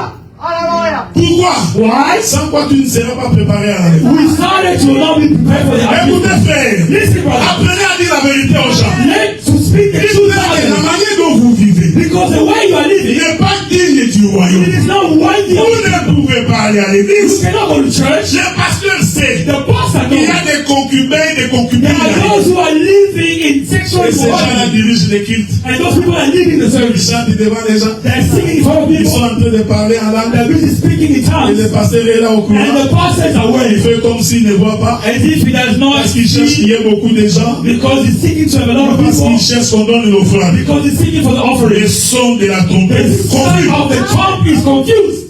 Pourquoi? Why? Sans quoi tu ne seras pas préparé à la vie. We started to not be prepared for the Écoutez, activity. frère. Listen, brother. Apprenez à dire la vérité aux gens. Learn to speak the truth Écoutez, out la there. manière dont vous vivez Because the way you are living, n'est pas digne du royaume. it is not worthy Vous of ne pouvez pas aller à you. l'église. Cannot go to church. Le pasteur sait The pastor qu'il y knows. a des concubins et des concubines. There are those who are living in sexual Et ces gens-là immorality. dirigent les cultes. And those people are leading the Ils service. chantent devant les gens. They're singing in front of Ils sont people. en train de parler en langue. They're busy speaking in Et tongues. le pasteur est là au courant. And the pastor is Il aware. fait comme s'il ne voit pas. As if he does not Parce qu'il cherche qu'il y see, ait beaucoup de gens. because he's seeking to have a lot of Parce people. qu'il cherche qu'on donne l'offrande. Because he's seeking for the Le offering. son de la trompette The est sound confus. of the trump is confused.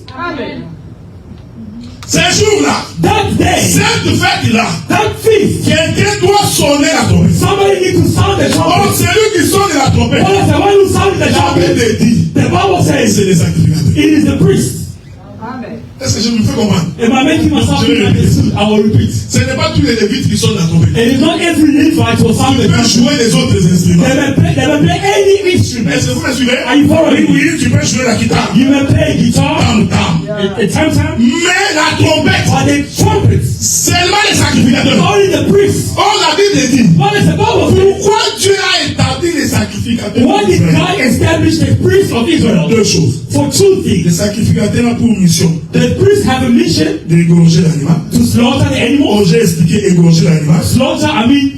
Ces jours-là, That day, cette fête-là, that feast, quelqu'un doit sonner la trompette. somebody needs to sound the Or, trumpet. celui qui sonne la trompette, What is the one who sounded the la trumpet? Bible dit, The Bible says c'est les sacrificateurs. it is the priest. Est-ce que je me fais comprendre? Am I making myself understood? I will repeat. Ce n'est pas tous les lévites qui sonnent la trompette. It is not every Levite will sound the Tu peux trumpet. jouer les autres instruments. They may play any instrument. Est-ce que vous me suivez? Are you following Oui, me? oui, tu peux jouer la guitare. You may play guitar, Tam, tam. a tam-tam, Mais la trompette, but the trumpets, seulement les sacrificateurs. only the priests. Or, la Bible dit, What is the Bible say? pourquoi Dieu a établi les sacrificateurs? Why did God establish the priests of Israel? Deux choses. For two Les things. sacrificateurs ont pour mission The priests have a mission d'égorger l'animal. to slaughter the animal. Oh, j'ai expliqué égorger l'animal. Slaughter,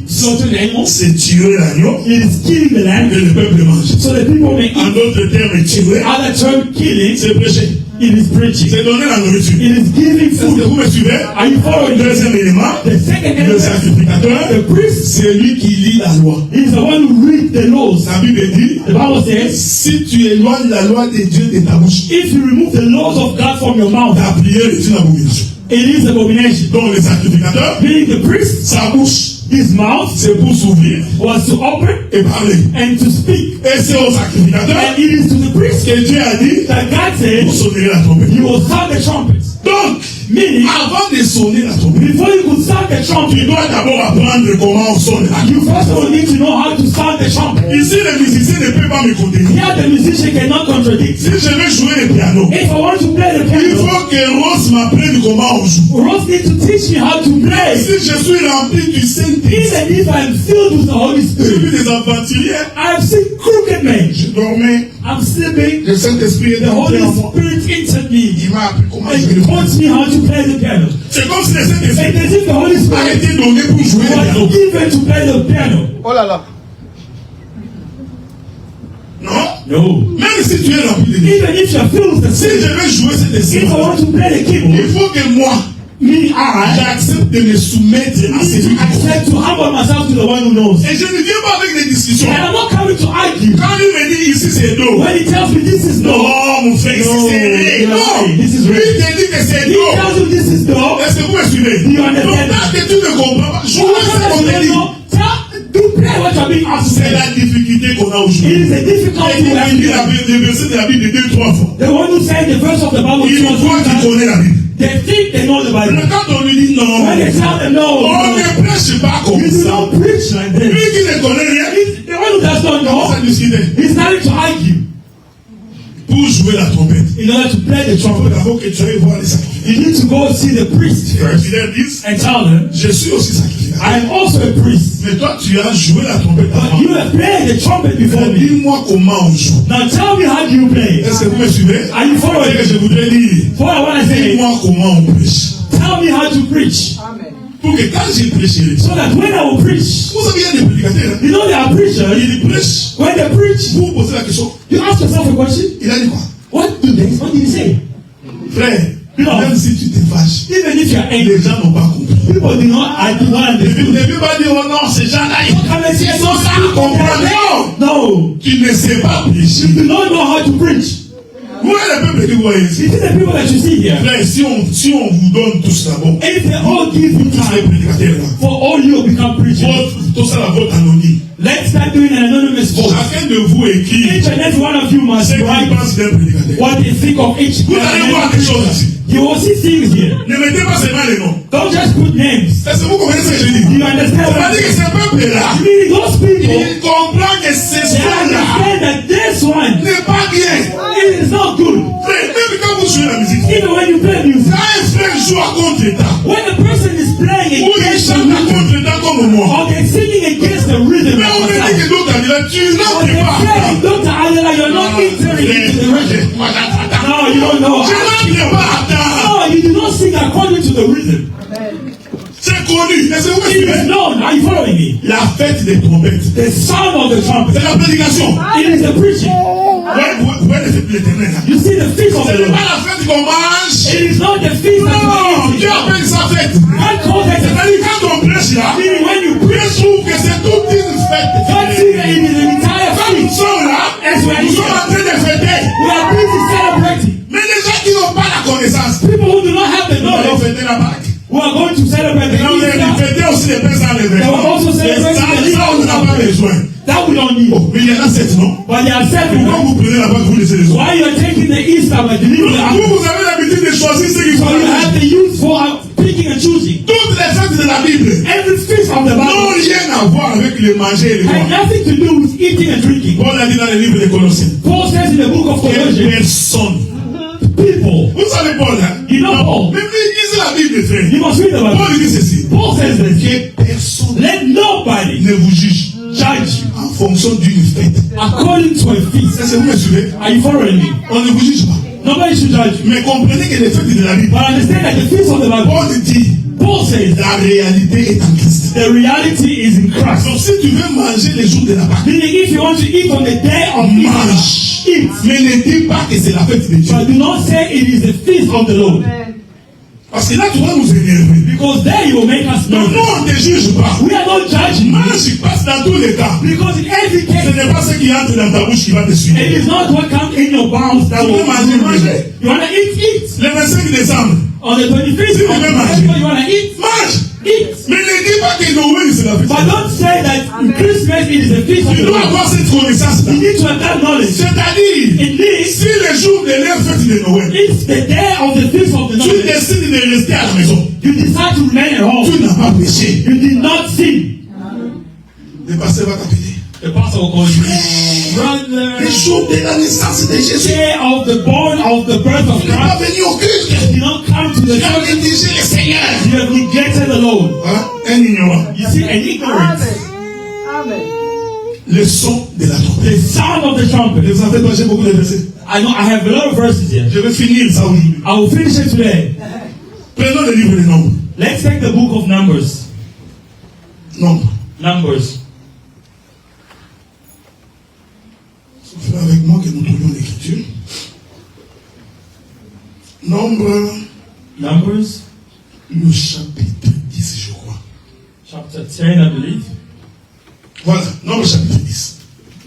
slaughter the animals. C'est tuer l'agneau It is killing the que lamb le peuple mange. so that people may En eat. d'autres termes, tuer, Other term, killing, c'est prêcher. it is preaching. C'est donner la nourriture. It is giving Est-ce que food. vous me suivez? Are you following me? Deuxième élément, The second le element, sacrificateur, the priest c'est lui qui lit la loi. is the one who reads the laws. La Bible dit, The Bible says, si tu éloignes la loi de Dieu de ta bouche, if you remove the laws of God from your mouth, ta prière est une abomination. it is abomination. Donc, le sacrificateur, Meaning the priest, sa bouche, his mouth c'est pour s'ouvrir was to open et parler. and to speak. Et c'est au sacrificateur And it is to the priest que Dieu a dit, that God vous said, sonnerez la trompette. you will sound the trumpets. Donc, Meaning, avant de sonner la trompette, before you could sound the tu trumpet, dois d'abord apprendre comment on sonne la you trompette. first of all need to know how to sound the trumpet. Ici, le musicien ne peut pas me contredire. Here the musician cannot contradict. Si je vais jouer le piano, If I want to play the il piano, faut que Rose m'apprenne comment on joue. Ross needs to teach me how to play. Si je suis rempli du Saint-Esprit, Even if I'm filled with the Holy j'ai Spirit, vu des aventuriers, I've seen crooked men. je dormais, I'm sleeping. le Saint-Esprit est The entré Holy en moi. Spirit entered me Il m'a appris comment and jouer le piano. taught me how to play the piano. C'est comme si le Saint-Esprit It's as if the Holy a Spirit été donné pour jouer le piano. was given to play the piano. Oh là là. Non? No. Même si tu es rempli de Dieu, Even if you're filled with the si je Spirit, vais jouer cet if I instrument, want to play the il keyboard, faut que moi, j'accepte de me soumettre à celui qui connaît. accept to humble myself to the one who knows. Et je ne viens pas avec des discussions. And I'm not coming to argue. Quand il me dit, il this is no. Non, mon frère, No, c'est serré. no, Non. this is Lui, red. il te dit que c'est He non. tells you this is no. Est-ce que vous me suivez? You understand? Donc, tant que tu ne comprends pas, jouez ce qu'on te dit. To play what you're being asked to C'est say. la difficulté qu'on a aujourd'hui. It is a difficult Il to a dit les versets de la Bible 2-3 fois. The one who said the verse of the Bible Il croit qu'il connaît la Bible. they think they know the Bible. Mais quand on lui dit non, When they tell them no, on ne prêche pas comme you do ça. not preach like Lui this. qui ne connaît rien, The one who does not il commence à know, discuter. he's starting to argue Pour jouer la trompette, in order to play the il faut trumpet. d'abord que tu ailles voir les sacrificateurs. You need to go see the priest first Il leur dit, and tell them, je suis aussi sacrificateur. I am also a priest. Mais toi, tu as joué la trompette avant. But you have played the trumpet before me. Dis-moi comment on joue. Now tell me how do you play? Est-ce que vous me suivez? Are you following? C'est que je voudrais dire. What I want to say, Dis-moi comment on prêche. tell me how to preach. Pour que quand j'ai prêché, So that when I will preach, vous savez, il y a des prédicateurs. you know there are preachers. Ils prêchent. When they preach, Vous vous posez la question. you ask yourself a question. Il a dit quoi? What did he say? Frère, Non. même si tu te fâches, Even if you are angry, les gens n'ont pas compris. people do not understand. Ne peux pas dire, oh non, ces gens-là, ils Come and say, sont ça à comprendre. Non! no, Tu ne sais pas prêcher. you do not know how to preach. Vous voyez le peuple que vous voyez ici? You see the people that you see here. Frère, si on vous donne tous d'abord, If they all give you tous les time prédicateurs là, for all you become preachers, tout ça, la vote anonyme. let's start doing an anonymous vote. Chacun de vous écrit Each and every one of you must ce qu'il write pense d'un prédicateur. what they think of each. Vous allez voir quelque chose ici. You will see things here. Ne mettez pas seulement les noms. Don't just put names. Est-ce que vous comprenez ce que je dis? Do you understand? C'est-à-dire que ce peuple-là, Meaning those people, il comprend que ce they soir-là understand that this one, n'est pas bien. it is not good. Frère, même quand vous jouez la musique, Even when you play music, quand un frère joue à contre-temps, when the person is playing ou il against the chante à rhythm, contre-temps comme moi, or they're singing against the rhythm, mais on me dit que d'autres candidats, tu or n'entres they're pas. saying, Dr. Adela, you're not entering into the rhythm. No, you don't know. Je n'entre pas à temps. No, you do not sing according to the rhythm. C'est connu. Est-ce que vous me It is suivez? known. Are you following me? La fête des trompettes, The sound of the trumpet. c'est la prédication. It is the preaching. Vous voyez l'éternel là. You see the feast of Ce the n'est Lord. pas la fête qu'on mange. It is not the feast that Non, you Dieu are eating. appelle ça fête. God calls it a C'est-à-dire quand on prêche là, meaning when you Dieu trouve que c'est toute une fête. God see that it is an entire Quand nous feast. sommes là, As we are nous sommes here, en train de fêter. we are busy celebrating. Mais les gens qui n'ont pas la connaissance, People who do not have the nous allons knowledge, fêter la Pâque. who are going to celebrate the Et on Easter, a fêté aussi les pains sans levain. They will also Et celebrate ça, the ça, on n'a pas besoin. that we don't need. Mais il y en a 7, non? But there are seven. Pourquoi vous prenez la Pâque, vous laissez les autres? Why you are taking the Easter but leaving the other? Vous avez l'habitude de choisir ce qu'il So faut you faire. have the use for picking and choosing. Toutes les fêtes de la Bible Every feast of the n'ont Bible rien à voir avec le manger et le has boire. nothing to do with eating and drinking. Paul a dit dans le livre des Colossiens. Paul says in the book of Que Colossians, personne. people, Vous savez Paul, hein? you know Paul, Même lisez la Bible, frère. you must read the Bible. Paul dit ceci. Paul says this, Que personne let nobody ne vous juge judge you en fonction d'une fête. according to a feast. Est-ce que vous me suivez? Are you following me? On ne vous juge pas. Nobody should judge you. Mais comprenez que les fêtes de la Bible, But understand that the feast of the Bible, Paul dit, Paul says la réalité est en Christ. the reality is in Christ. Donc si tu veux manger les jours de la Pâque, Meaning if you want to eat on the day of Easter, mange. eat. Mais ne dis pas que c'est la fête de Dieu. But do not say it is the feast of the Lord. Parce que là, tu vas nous énerver. Because there you will make us Donc nous, nervous. on ne te juge pas. We are not judging you. Mange, passe dans tous les cas. Because in every Ce case, n'est pas ce qui entre dans ta bouche qui va te suivre. it is not what comes in your mouth that will Manger. You want to eat? Le 25 décembre, On the 25th Si of vous voulez manger. December, you want to eat? mange. Eat. Mais ne dis pas que Noël, c'est la fête. But don't say that Christmas is the feast of Tu the dois Lord. avoir cette connaissance-là. You need to have that knowledge. C'est-à-dire, It means si le jour de leur fête de Noël, it's the day of the feast of the tu Lord. décides de rester à la maison, You decide to remain at home. tu n'as pas péché. You did not sin. Le pasteur va t'appeler. The pastor will call you. Le Brother, jour de la naissance de Jésus, day of the birth of tu n'es pas Christ. venu au culte. You did not come to the Tu as church. négligé le Seigneur. You have neglected the Lord. Hein? Un ignorant. You see, an ignorance. Le son de la trompette. The sound of the trumpet. Vous en faites pas, j'ai beaucoup de versets. I know I have a lot of verses here. Je vais finir ça aujourd'hui. I will finish it today. Prenons le livre des Nombres. Let's take the book of Numbers. Nombres. Numbers. Faites avec moi que nous trouvions l'écriture. Nombre, Numbers, le chapitre 10, je crois. chapter 10, I believe. Voilà, Nombre chapitre 10.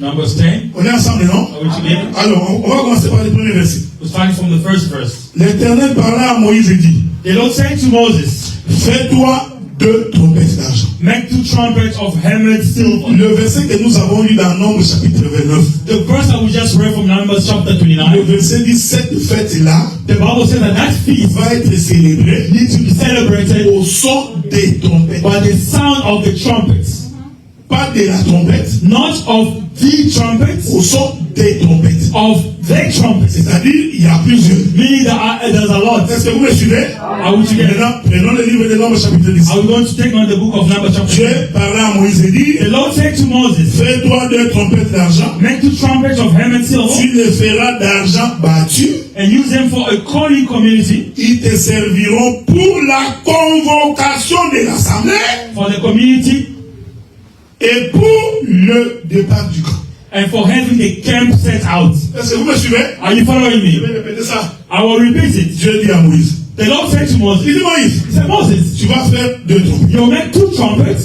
Numbers 10. On est ensemble, non? Are we together? Alors, on va commencer par le premier verset. We're starting from the first verse. L'Éternel parla à Moïse et dit, The Lord said to Moses, fais-toi 2 trompettes d'argent. make 2 trumpets of hammered silver. Le verset que nous avons lu dans Nombre chapitre 29, The verse that we just read from Numbers chapter le 29, verset dit, cette fête-là the Bible says that feast va être célébrée needs to be celebrated au son des trompettes. by the sound of the trumpets. Pas de la trompette, Not of the trumpets, au son des trompettes. of the trumpets. C'est-à-dire, il y a plusieurs. Meaning there's a lot. Est-ce que vous me suivez? Are we together? Maintenant, prenons le livre de Nombre chapitre 10. Are we going to take on the book of Numbers chapter 10? Dieu parla à Moïse et dit, The Lord said to Moses, fais-toi 2 trompettes d'argent. make 2 trumpets of hammered silver Tu les feras d'argent battu. and use them for a calling community, Ils te serviront pour la convocation de l'assemblée for the community, et pour le départ du camp. and for having the camp set out. Est-ce que vous me suivez? Are you following Je me? vais répéter ça. I will repeat it. Dieu dit à Moïse, The Lord said to il Moses, dit Moïse, he said, Moses, tu vas faire 2 trompettes. you'll make 2 trumpets.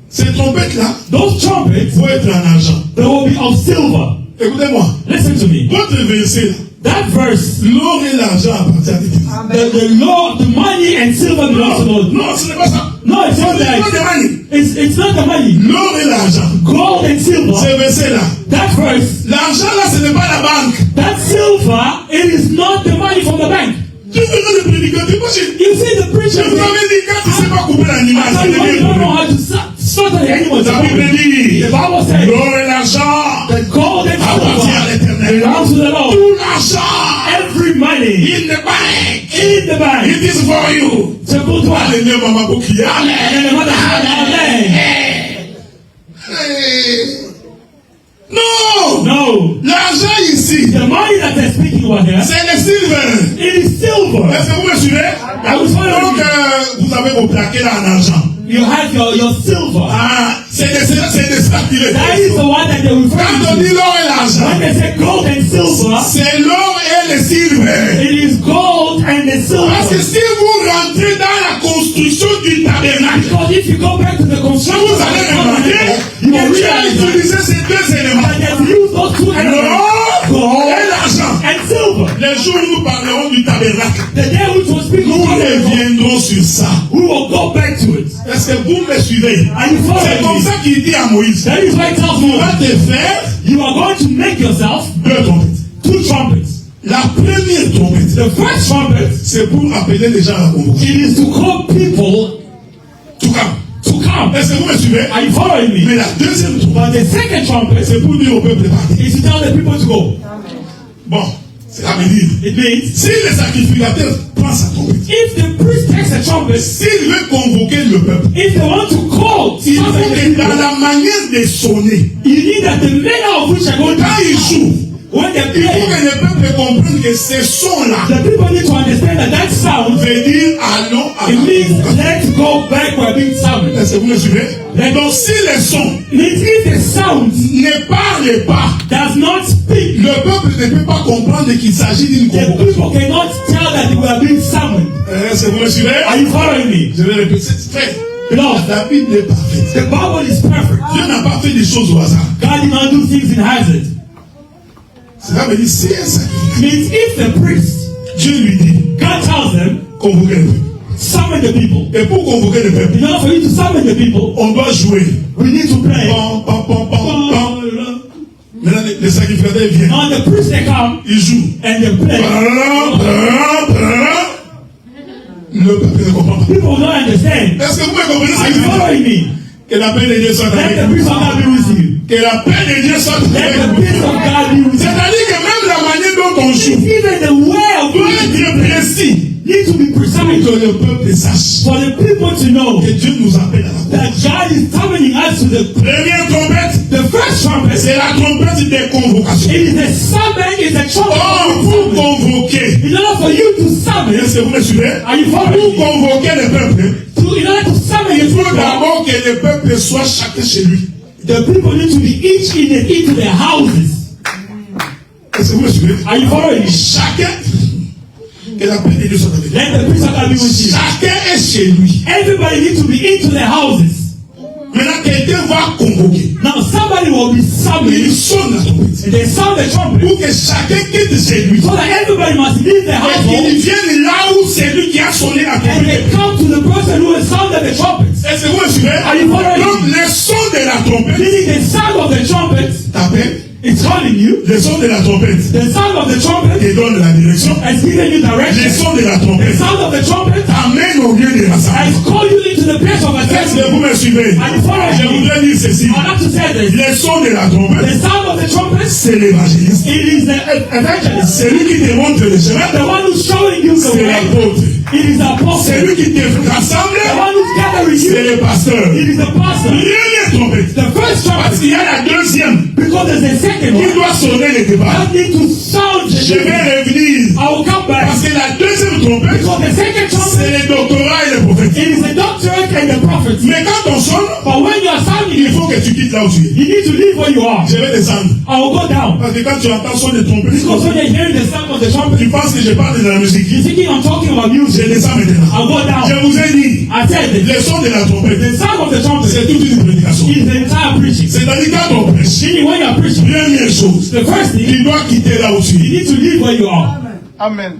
Ces trompettes-là Those trumpets, vont être en argent. they will be of silver. Écoutez-moi, Listen to me. votre verset, That verse, l'or et l'argent appartiennent à Dieu. the Lord, the money and silver belongs to the Lord. Non, ce n'est pas ça. No, it's not Ce n'est pas that. de money. It's not the money. L'or et l'argent. Gold and silver. Ce verset-là, That verse, l'argent là, ce n'est pas la banque. that silver, it is not the money from the bank. Tu veux le prédicateur, moi je You see the preacher. vous avais dit quand tu ne sais pas couper l'animal, I c'est tell you, when you don't know bien. how to slaughter the animals. La Bible dit, The Bible says l'or et l'argent the gold and appartient à silver l'Éternel. belongs to the Lord. Tout l'argent Every money in the bank, in the bank. it is for you. C'est pour toi. Alléluia, maman Bouki. And then the mother said, Amen. Hey. Non, No. l'argent ici, The money that they're speaking about here, c'est le silver. it is silver. Est-ce que vous me suivez? I was following Donc, you. vous avez vos plaquets là en argent. You have your silver. Ah, c'est des statues. That is the one that they refer Quand on to. dit l'or et l'argent, When they say gold and silver, c'est l'or et le silver. it is gold and the Parce que silver. si vous rentrez dans la construction du tabernacle, Because if you go back to the construction vous of the allez remarquer tabernacle, you will que Dieu a realize that utilisé ces 2 éléments. they've used those 2 elements, L'or et l'argent. and silver. Les jours où nous parlerons du tabernacle, The day which was speaking nous of tabernacle, reviendrons sur ça. we will go back to it. Est-ce que vous me suivez? Are you C'est following comme me? ça qu'il dit à Moïse, That is why it tells tu vas me, te faire you are going to make yourself 2 trompettes. 2 trumpets. La première trompette, The first trumpet, c'est pour appeler les gens à la convocation. it is to call people Tout cas, to come. est-ce que vous me suivez? Are you following Mais me? la deuxième trompette, But the second trumpet c'est pour dire au peuple de partir. is to tell the people to go. Bon, cela veut dire, It means si le sacrificateur prend sa trompette, if the priest takes a trumpet, s'il veut convoquer le peuple, if they want to call il faut summon the que dans people, la manière de sonner, you need that the manner of which they're going quand il to joue, when they il faut play, que le peuple comprenne que ce son-là the people need to understand that that sound, veut dire allons à it la means convocation. let's go back, we're being summoned. Est-ce que vous me suivez? Donc si le son It means if the sound ne parle pas, does not speak, le peuple ne peut pas comprendre qu'il s'agit d'une the convocation. people cannot tell that they were being summoned. Est-ce que vous me suivez? Are you following me? Je vais répéter, c'est frère. Beloved, La Bible est parfaite. the Bible is perfect. Dieu n'a pas fait des choses au hasard. God did not do things in hazard. Cela veut dire, si un sacrifice, Means if the priest, Dieu lui dit, God tells them, convoquer le peuple. summon the people. Et pour convoquer le peuple, In order for you to summon the people, on doit jouer. we need to pray. Pam, pam, pam, pam, pam. Maintenant, les sacrificateurs viennent. Now the priest they come Ils jouent. and they play. Le peuple ne comprend pas. People don't understand. Est-ce que vous me comprenez ce Are que je you veux dire? following me? Que la paix de Dieu soit Let avec the vous. peace of God be with you. Que la paix de Dieu soit Let avec the vous. peace of God be with you. C'est-à-dire que même la manière dont on joue Even the way of doit which être précis need to be pour precise que le peuple sache for the people to know que Dieu nous appelle à la that God is summoning us to the première trompette. the first trumpet. C'est la trompette des convocations. It is the summon, it's a trumpet. Or, of pour summon. convoquer, In order for you to summon, est-ce que vous me suivez? are you Pour following me? convoquer le peuple, In order to summon il his faut people, d'abord que le peuple soit chacun chez lui. the people need to be each into their houses. Est-ce que vous me suivez? Are you following me? Chacun, que la paix de Dieu soit avec lui. Let the peace of God be with you. Chacun est chez lui. Everybody needs to be into their houses. Maintenant, quelqu'un va convoquer. Now somebody will be Il summoned. sonne la trompette. And they sound the trumpet. Pour que chacun quitte chez lui. So that everybody must leave their Et household. qu'ils viennent là où c'est lui qui a sonné la And they trompette. come to the person who has sounded the trumpet. Est-ce que vous me suivez? Are you following Donc, me? le son de la trompette Meaning the sound of the trumpet t'appelle. is calling you. Le son de la trompette The sound of the trumpet te donne la direction. has given you Le direction. son de la The trompette sound of the trumpet t'amène au lieu de has rassemblement. called you into the place of Est-ce que assembly. vous me suivez? Are you following Je me? voudrais dire ceci. I'd like to say this. Le son de la trompette, The sound of the trumpet, c'est l'évangéliste. it is the evangelist. C'est lui qui te montre le chemin. The one who's showing you the C'est way. l'apôtre. It is the apostle. C'est lui qui te rassemble. The one who's gathering C'est you. le pasteur. It is the pastor. Première trompette. The first Parce trumpet, qu'il y a la deuxième because there's a second qui one. doit sonner le départ. I need to sound the Je vais trumpet. revenir. I will come back. Parce que la deuxième trompette, Because the second c'est trumpet, le doctorat et le prophète. it is the doctorate and the prophet. Mais quand on sonne, But when you are sounding il it, faut que tu quittes là où tu es. you need to leave where you are. Je vais descendre. I will go down. Parce que quand tu entends son de trompette, Because when you're hearing the sound of the trumpet, tu penses que je parle de la musique. you're thinking I'm talking about Je music. descends maintenant. I'll go Je down. vous ai dit, I said this. le son de la trompette, The sound of the trumpet c'est toute une prédication. is the entire preaching. C'est-à-dire quand on prêche, Meaning when you're preaching, première chose, the first thing, tu dois quitter là où tu you es. need to leave where you are. Amen.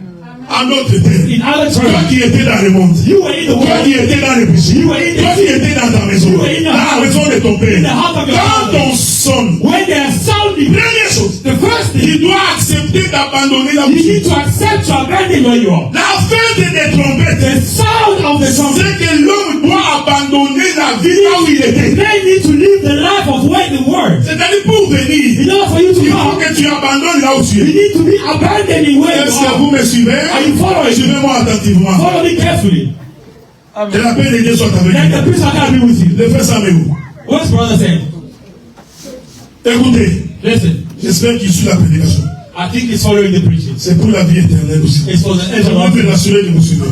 En d'autres termes, In other toi terms, qui étais dans le monde, you were in the toi world. qui étais dans le péché, toi qui étais dans ta maison, dans la maison de ton père, quand on sonne, When they are sounding, première chose, the first thing, tu dois accepter d'abandonner là où you tu es. need to accept to abandon where you are. La fête des trompettes, The sound of the trumpet. c'est que l'homme doit abandonner la vie là où il était. They need to live the life of where they were. C'est-à-dire pour venir, In order for you to il faut come, que tu abandonnes là où tu you es. need to be abandoning where you Est-ce que are. vous me suivez? Are you following? Suivez-moi attentivement. Follow me carefully. Que la paix de Dieu soit avec Let the vous. peace of God be with you. Le frère Samuel, What's brother saying? écoutez, Listen, j'espère qu'il suit la prédication. I think he's following the preaching. C'est pour la vie éternelle aussi. It's for the Je eternal. veux m'assurer que vous suivez.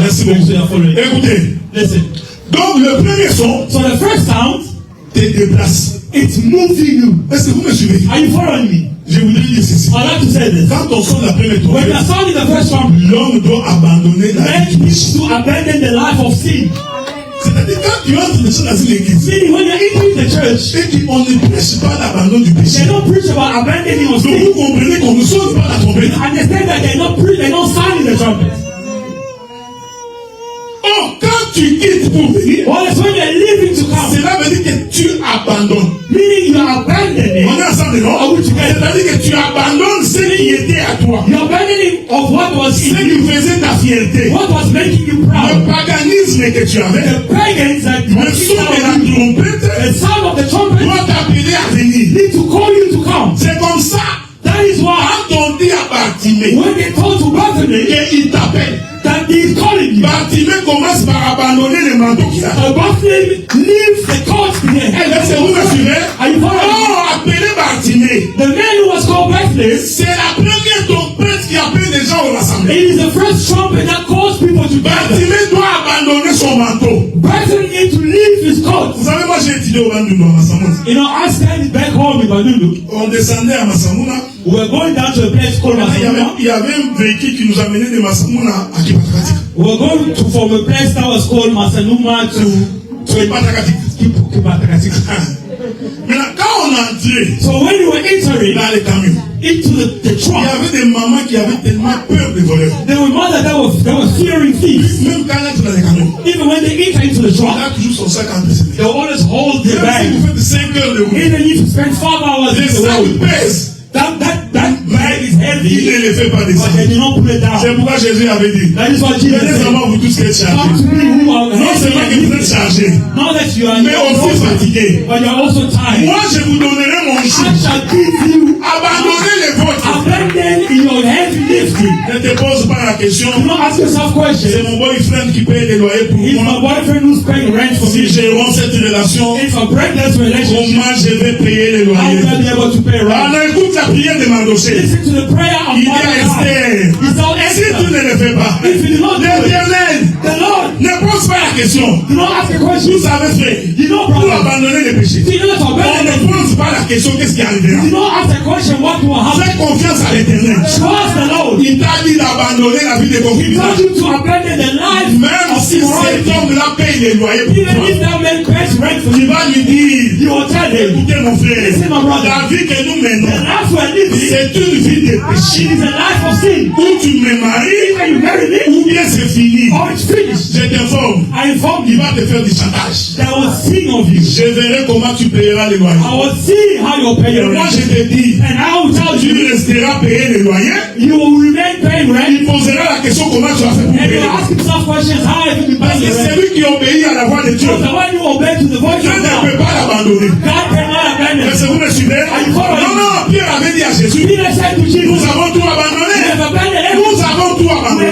Merci Make sure beaucoup. you're following. Écoutez, Listen. donc le premier son So the first sound, te déplace. it's moving you. Est-ce que vous me suivez? Are you following me? Je voudrais dire ceci. I'd like to say this. Quand on sonne la première When trompette, you're sounding the first trumpet, l'homme doit abandonner la man vie du needs péché. to abandon the life of sin. C'est-à-dire quand tu entres dans une église Meaning when you're entering the church, et qu'on ne prêche pas l'abandon du péché, they don't preach about abandoning of donc sin. vous comprenez qu'on ne sonne pas la trompette. Understand that they're not sounding the trumpet. Oh, quand tu quittes pour venir, Well, it's when you're leaving to come. cela veut dire que tu abandonnes. Meaning you're abandoning. On est ensemble, non? Are we together? C'est-à-dire que tu abandonnes ce qui était à toi, You're abandoning of what was ce in you. qui faisait ta fierté, What was making you le proud. paganisme que tu avais, The pagans that le son de la the trompette sound of the trumpet doit t'appeler à venir. need to call you to come. C'est comme ça, That is why quand on dit à Bartimée when they told to Bethany qu'il t'appelle, that he is calling you, Bartimée commence par abandonner le manteau qu'il a. Bethany leaves the court in their Est-ce que vous me head. suivez? Are you following? Oh, appeler Bartimée, The man who was called Bethany, c'est la première trompette qui appelle les gens au rassemblement. it is the first trumpet that calls people together. Bartimée doit abandonner son manteau. Bethany needs to leave his court. Vous savez, moi j'ai étudié au Bandundu à Massamouna. You know, I studied back home in Bandundu. On descendait à Massamouna. We were going down to a place called Masamuna. Il y avait un véhicule qui nous amenait de Massamouna à Kipatakatik. We were going to from a place that was called Masanuma to Kipatakatik. Kipatakati. Maintenant, quand on entrait So when we were entering dans les camions, into the il y truck, avait des mamans qui avaient tellement peur des voleurs. there were mothers that were fearing thieves. Même quand elle entre dans les camions, Even when they enter into the elle truck, a toujours son sac entre ses mains. they will always hold their Même si bag. vous faites 5 heures de route, Even if you spend 5 hours le in the sac road, pèse. that bag is Il heavy, ne le fait pas but they descendre. did not pull it down. C'est pourquoi Jésus avait dit, That is what Jesus venez said. seulement vous tous qui êtes Come chargés. to me who are Non seulement que vous heavy, êtes chargés, not that you are mais aussi fatigués. but you're also tired. Moi, je vous donnerai mon I jour. shall give you Abandonnez les vôtres. abandon in your heavy lifting. Ne te pose pas la question. Do not ask yourself C'est questions. mon boyfriend qui paye les loyers pour Is my moi. boyfriend who's paying rent for Si me? je romps cette relation, If I break this relationship, comment je vais payer les how loyers? will I be able to pay rent? Alors écoute la prière de Mardoché. Listen to the prayer of Il y a Mordecai. Esther. It's all Si tu Esther. ne le fais pas, If you do not do it, l'Éternel the Lord, ne pose pas la question. do not ask a question. Vous savez frère, You know, pour brother, abandonner les péchés, do not on abandon ne it. pose pas la question qu'est-ce qui arrivera. Do not ask a question what will happen. Fais confiance à l'Éternel. Trust the Lord. Il Il t'a dit d'abandonner la vie de He concubinage. told you to abandon the life Même of si cet immorality. homme-là paye les loyers pour Even toi, if that man pays rent for tu you, vas lui dire, you will tell him, écoutez mon frère, listen, my brother, la vie que nous the menons, life we're living, c'est une vie de it péché. is a life of sin. Ou tu me maries, Either you marry me, ou bien c'est fini. or it's finished. Je t'informe, I inform il you va te faire du chantage. that I will sing of you. Je verrai comment tu payeras les loyers. I will see how you'll pay Et your moi, rent. je te dis, And I will tell tu you, resteras payer les loyers. you will remain paying rent. Il posera la question comment tu as fait pour And payer. you'll ask himself questions, how have you been Parce paying que your rent? celui qui obéit à la voix de Dieu, Because the one you obey to the voice Dieu of ne God, peut pas l'abandonner. God cannot abandon Est-ce que you. vous me suivez? Non, non, Pierre avait dit à Jésus, Peter said to nous Jesus, avons tout we abandonné. have abandoned Nous everything. avons tout abandonné.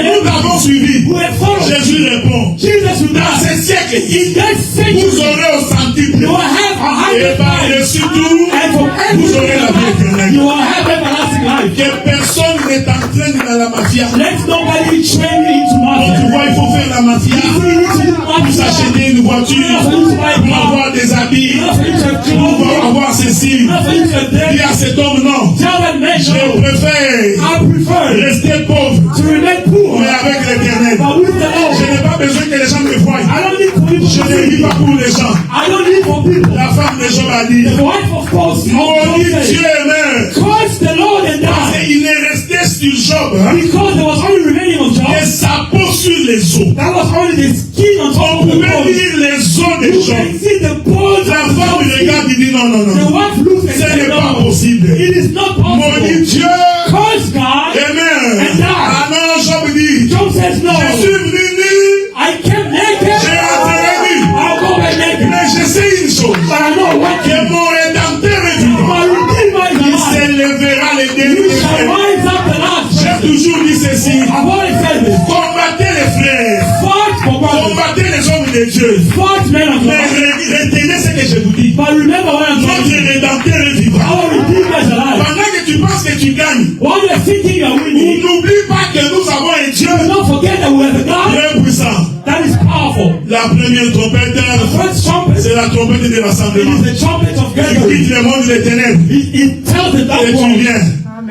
Nous t'avons suivi. We have followed. Jésus répond, Jesus will dans die. ce siècle, In that vous century, aurez au centuple. you will have a Et hundred par-dessus times. tout, And from vous aurez la vie everything, éternelle. you will have everlasting life. Que personne ne t'entraîne dans la mafia. Let nobody train you into Donc tu mafia. vois, il faut faire la mafia. You need to do Pour mafia. s'acheter une voiture, pour avoir des habits, Not for you to have pour clothes. avoir ceci. Not for you to have Dis debt. à cet homme, non. Tell that man, Je no. préfère I prefer rester pauvre, to remain poor, mais avec l'éternel. but with the Je Lord. n'ai pas besoin que les gens me voient. I don't need for people Je to ne see vis me. pas pour les gens. I don't need for people. La femme de Job a dit, The wife of Paul maudit said, Dieu et meurt. curse the Lord and die. Il est resté sur Job, hein, Because there was only remaining of et Job. sa peau sur les os. That was only the skin on top On of the pouvait bone. lire les os de You Job. can see the bones La of femme Job's regarde, skin. il dit non, non, The non. wife looks and Ce n'est says, pas no, possible. it is not Maudit possible. Dieu. Curse God. Amen. And die. Ah non, Job dit, Job says, no, je suis venu nu, I came naked. j'ai enterré nu. I'll go back naked. Mais je sais une chose, But I know one que thing. mon rédempteur est vivant. My Redeemer is Il alive. s'élèvera les You derniers shall frères. rise up the last. J'ai toujours dit ceci, I've already said this. combattez les frères, Fight for brothers. combattez les hommes de Dieu. Fight men of Mais God. retenez ce que je vous dis. But remember what I'm Notre telling you. rédempteur est vivant. Our Redeemer is alive. Pendant que tu penses que tu gagnes, While you're thinking you're winning, n'oublie pas que nous avons un Dieu don't forget that we have a God très puissant. that is powerful. La première trompette, The first trumpet c'est la trompette de it rassemblement. is the trumpet of Il gathering. quitte le monde des ténèbres It tells the et dark tu world, viens.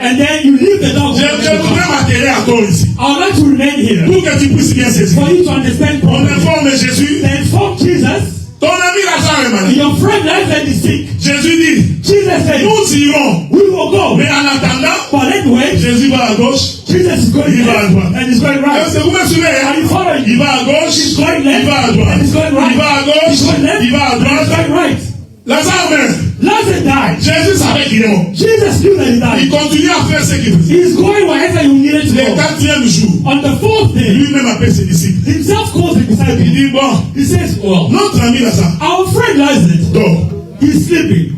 and then you leave the dark Je world. voudrais m'atteler à toi ici I would like to remain here pour que tu puisses bien saisir. for you to understand On properly. informe Jésus, Then inform Jesus, ton ami Lazare est malade. your friend Lazarus is sick. Jésus dit, Jesus said, nous irons. we will go. Mais en attendant, But anyway, Jésus va à gauche. Jesus is going Il va à left droite. and he's going right. Est-ce que vous me suivez? Are Hein? you following? Il va à gauche, He's going left il va à droite. and he's going right. Il va à gauche, He's going left il va à and he's droite. going right. Lazare meurt. Lazarus died. Jésus savait qu'il est mort. Jesus knew that he Il died. continue à faire ce qu'il faisait. He's going wherever he needed to Le go. quatrième jour, On the fourth day, lui-même appelle ses disciples. himself calls the Il disciples. dit, bon, He says, well, notre ami Lazare our friend Lazarus, dort. he's sleeping.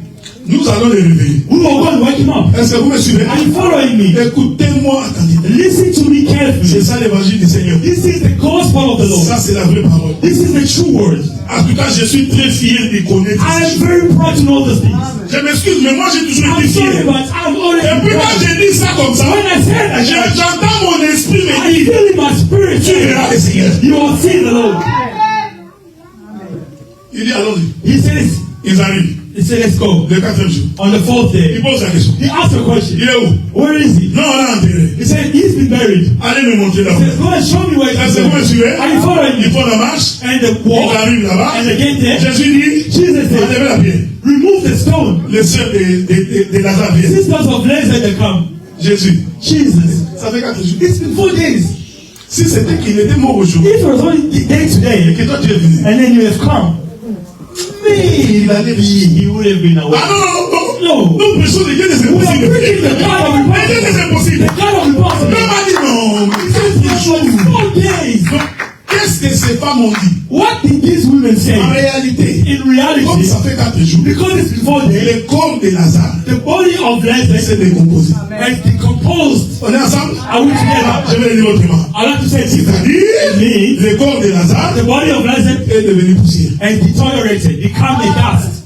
Nous allons le réveiller. We will go and wake him up. Est-ce que vous me suivez? Are you following me? Écoutez-moi attentivement. Listen to me C'est carefully. ça l'évangile du Seigneur. This is the gospel of the Lord. Ça, c'est la vraie parole. This is the true word. En tout cas, je suis très fier de connaître I ces am choses. very proud to know these things. Je m'excuse, mais moi, j'ai toujours I'm été sorry, fier. but I'm always Et puis, quand proud. j'ai dit ça comme ça, When I said that, j'entends mon esprit me I dire, feel in my spirit, tu verras le Seigneur. you will see the Lord. Il dit, allons-y. He says, Ils arrivent. he said, let's go. Le quatrième jour. On the fourth Il day, pose la question. he asked a question. Il est où? Where is he? Non, on l'a enterré. He said, he's been buried. Allez me montrer He là-bas. says, go and show me where Est-ce he's que vous me buried. suivez? Are you following Ils me? font la marche. And the Ils walk, arrivent là-bas. and they get there. Jésus dit, Jesus said, enlevez la pierre. remove the stone. Les sœurs de Lazare viennent. Sisters of Lazarus they come. Jésus. Jesus. Ça fait 4 jours. It's been 4 days. Si c'était qu'il était mort aujourd'hui, If it was only the day et today, que toi tu es venu, and then you have come, il allait he would have been away. Ah non, non, non, No. non. Nous prêchons des dieux des We are impossibles. preaching the God of Les dieux impossible. des impossibles. The God of impossible. L'homme a dit non, mais c'est It une was chose. 4 days. Donc, qu'est-ce que ces femmes ont dit? What did these women say? En réalité, In comme reality, ça fait 4 jours, because it's been 4 days, le corps de Lazare the body of Lazarus s'est décomposé. has decomposed. On est ensemble? Are we together? Je vais le dire autrement. I like to say this. C'est-à-dire, le corps de Lazare The body of Lazarus est devenu poussière. has deteriorated, become a dust.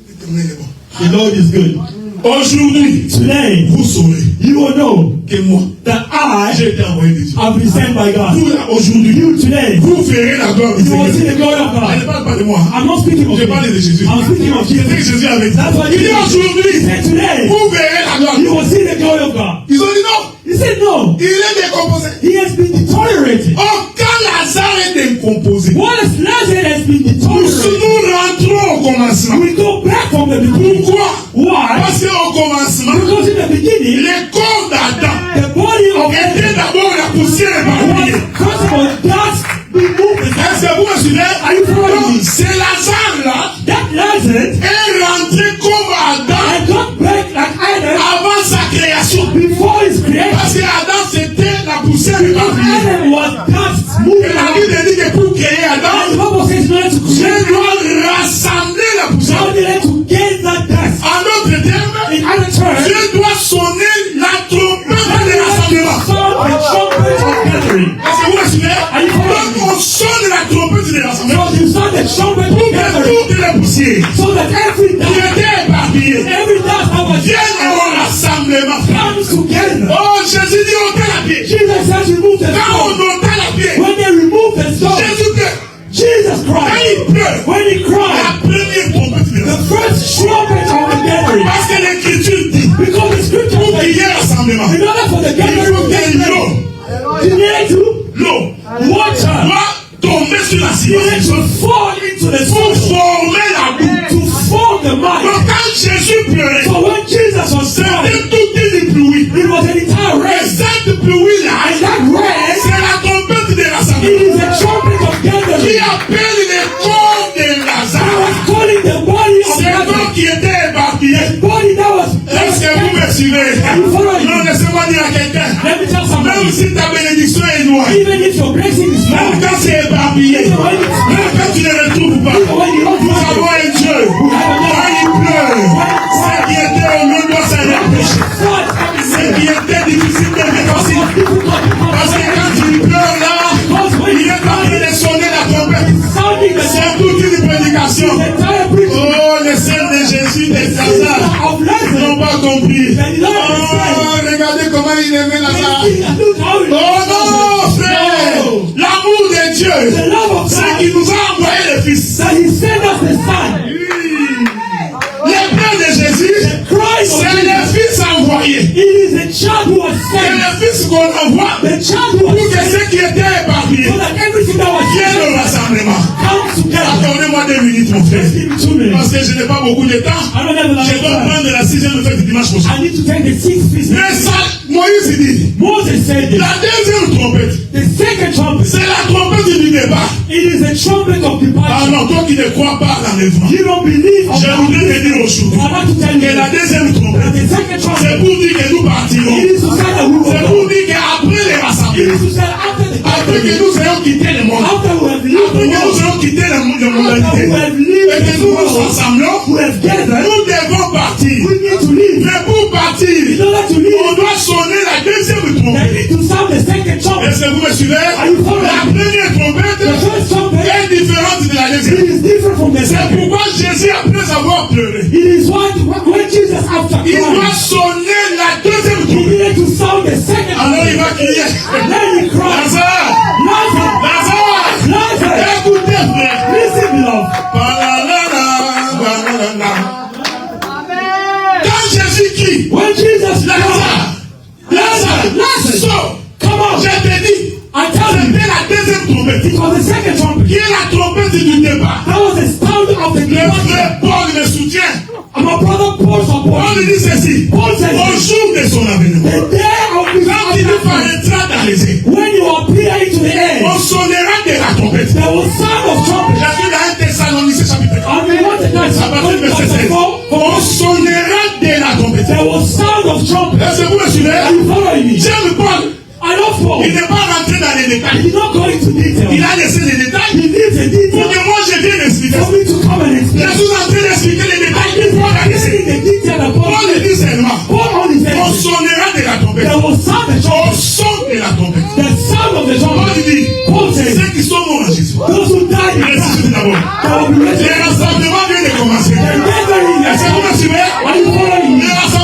L'éternel est bon. The Lord is good. Aujourd'hui, Today, vous saurez you will know que moi, that I j'ai été envoyé de Dieu. have been sent by God. Vous là, aujourd'hui, You today, vous verrez la gloire du you will see Seigneur. the glory of Elle ne God. parle pas de moi. I'm not speaking of Je you. parle de Jésus. I'm speaking of C'est Jesus. que Jésus avait dit. That's what Il dit He aujourd'hui, said today. vous verrez la gloire. You will see the glory of God. Ils ont dit non. He said no. Il est décomposé. He has been deteriorated. Oh, quand Lazare est décomposé, Once Lazarus has been deteriorated, nous rentrons au commencement. we go back from the beginning. Pourquoi? Why? Parce qu'au commencement, Because in the beginning, le corps d'Adam the body of était Adam d'abord la poussière éparpillée. was first of all dust removed. Est-ce que vous me suivez? Are you following me? C'est Lazare là That Lazarus est rentré comme Adam had got back like Adam avant sa création. before his creation. Parce que Adam c'était la poussière éparpillée. Adam was dust Et moving la out. Bible dit que pour créer And the Adam, Bible says in order to Dieu create, doit rassembler la God poussière. needed to gain that dust. En d'autres termes, In other terms, Dieu doit sonner la trompette de rassemblement. sound the trumpet of gathering. Est-ce que vous me suivez? Donc on sonne la trompette de rassemblement So you sound the trumpet pour of que gathering. toutes les poussières So that every qui dust, étaient éparpillées every dust that was viennent au rassemblement. comes together. Oh, Jésus dit ôtez la pierre. Jesus has removed the Quand on stone. ôta la pierre, When they removed the stone, Jésus pleure. Jesus Quand cried. il pleure, When he la cried, première trompette de the rassemblement. first trumpet of the gathering. Parce que l'Écriture dit, Because the scripture pour says, qu'il y ait rassemblement, in order for the il gathering faut to que take place, l'eau, you need to water, doit tomber sur la you need cime to fall into the pour soil former la boue. to form the mind. Donc quand Jésus pleurait, So when Jesus was crying, c'était toute une pluie. it was an entire Et rain. cette pluie-là, And that rain, c'est la trompette de it rassemblement is a trumpet of qui gathering. appelle le corps de I Lazare. was calling the body of C'est corps gathering. qui était éparpillé. Body that was Est-ce que vous me suivez? Non, laissez-moi dire à quelqu'un. Let me tell Même somebody. si ta bénédiction est noire, Even if your blessing is même small, quand c'est éparpillé, même quand tu ne le trouves pas, when you don't nous find avons it, un Dieu. Quand il pleure, ce qui était au lieu doit s'arrêter. Ce qui était difficile devient facile. Parce que quand il pleure là, il est en train de sonner la trompette. sounding the C'est toute une prédication. entire preaching Oh, les sœurs de Jésus, des Lazare, of Lazarus. n'ont pas compris. Oh, regardez comment il aimait Lazare. Look how it Oh non, frère! L'amour de Dieu, the love of c'est God qu'il nous a envoyé le Fils. that he sent us the Son. Les pleurs de Jésus, The Christ of c'est le Jesus. Fils envoyé. It is the child who was C'est sent. le Fils qu'on envoie The child who pour was que sent ceux qui étaient éparpillés so that everything that was viennent au sent rassemblement. comes together. Attendez-moi 2 minutes, mon frère. Give me 2 minutes. Parce que je n'ai pas beaucoup de temps. I don't have Je dois enough time. prendre la 6e fête du dimanche prochain. I need to take the 6th feast. Mais ça, Moïse dit, Moses said this. la deuxième trompette, The second trumpet, c'est la trompette du départ. it is a trumpet of Ah departure. non, toi qui ne crois pas à l'enlèvement. You don't believe of Je voudrais te dire I aujourd'hui want to tell que you la that deuxième trompette, the second c'est trumpet, pour dire que nous partirons. it is to say that we will C'est go. pour dire qu'après les It rassemblements, is to say after the après que gathering, nous ayons quitté le monde, after we have après lived que the nous world, ayons quitté le after mondanité, we have et lived que this nous nous world, rassemblons, we have gathered, nous devons partir. we need to leave. Mais pour partir, In order to on leave, doit sonner la deuxième they trompette. need to sound the second trumpet. Est-ce que vous me suivez? you following? La première trompette The first trumpet, est différente de la it deuxième. is different from the C'est second. pourquoi Jésus, après avoir pleuré, It is when Jesus after il doit crying, sonner la deuxième he trompette. needed to sound the second Alors il trumpet. va crier. Then he cried, Lazare! Lazarus, Lazare! Lazarus, Écoutez, frère. listen, love. Ba-la-la-la, ba-la-la-la. Quand Jésus crie, When Jesus cried, Lazare! Lazare! Lazarus, Sors! come on, Je te dis, I tell you, c'était la deuxième trompette. it was the second trumpet. Qui est la trompette du départ. That was the sound of the Le departure. frère Paul le soutient. And my brother Paul Paul supported dit ceci. Paul says, Au jour de son avènement, the day of his quand il appearance, paraîtra dans les airs, when you appear into the on air, sonnera de la trompette. there was sound of trumpet. J'ai vu dans 1 Thessaloniciens chapitre 4. And we want to know À partir du verset 16. On sonnera de la trompette. there was sound of trumpet. Est-ce que vous me Are suivez? you following me? J'aime Paul. I love Paul. Il n'est pas rentré dans les He détails. did not go into Il detail. a laissé les détails. He leaves the Pour detail que moi je vienne expliquer. for me to come and Je explain. suis en train d'expliquer les détails que Paul a laissé. The detail that Paul Paul le dit seulement. Paul only On said sonnera de la trompette. there was sound of On trumpet. sonne de la trompette. The sound of the Paul trumpet. dit, Paul said ceux qui sont morts en Jésus, those who died in ressuscitent Christ, d'abord. there will be Les resurrection. rassemblements viennent de commencer. The gathering Est-ce que vous me suivez? Are you following me? Les rassemblements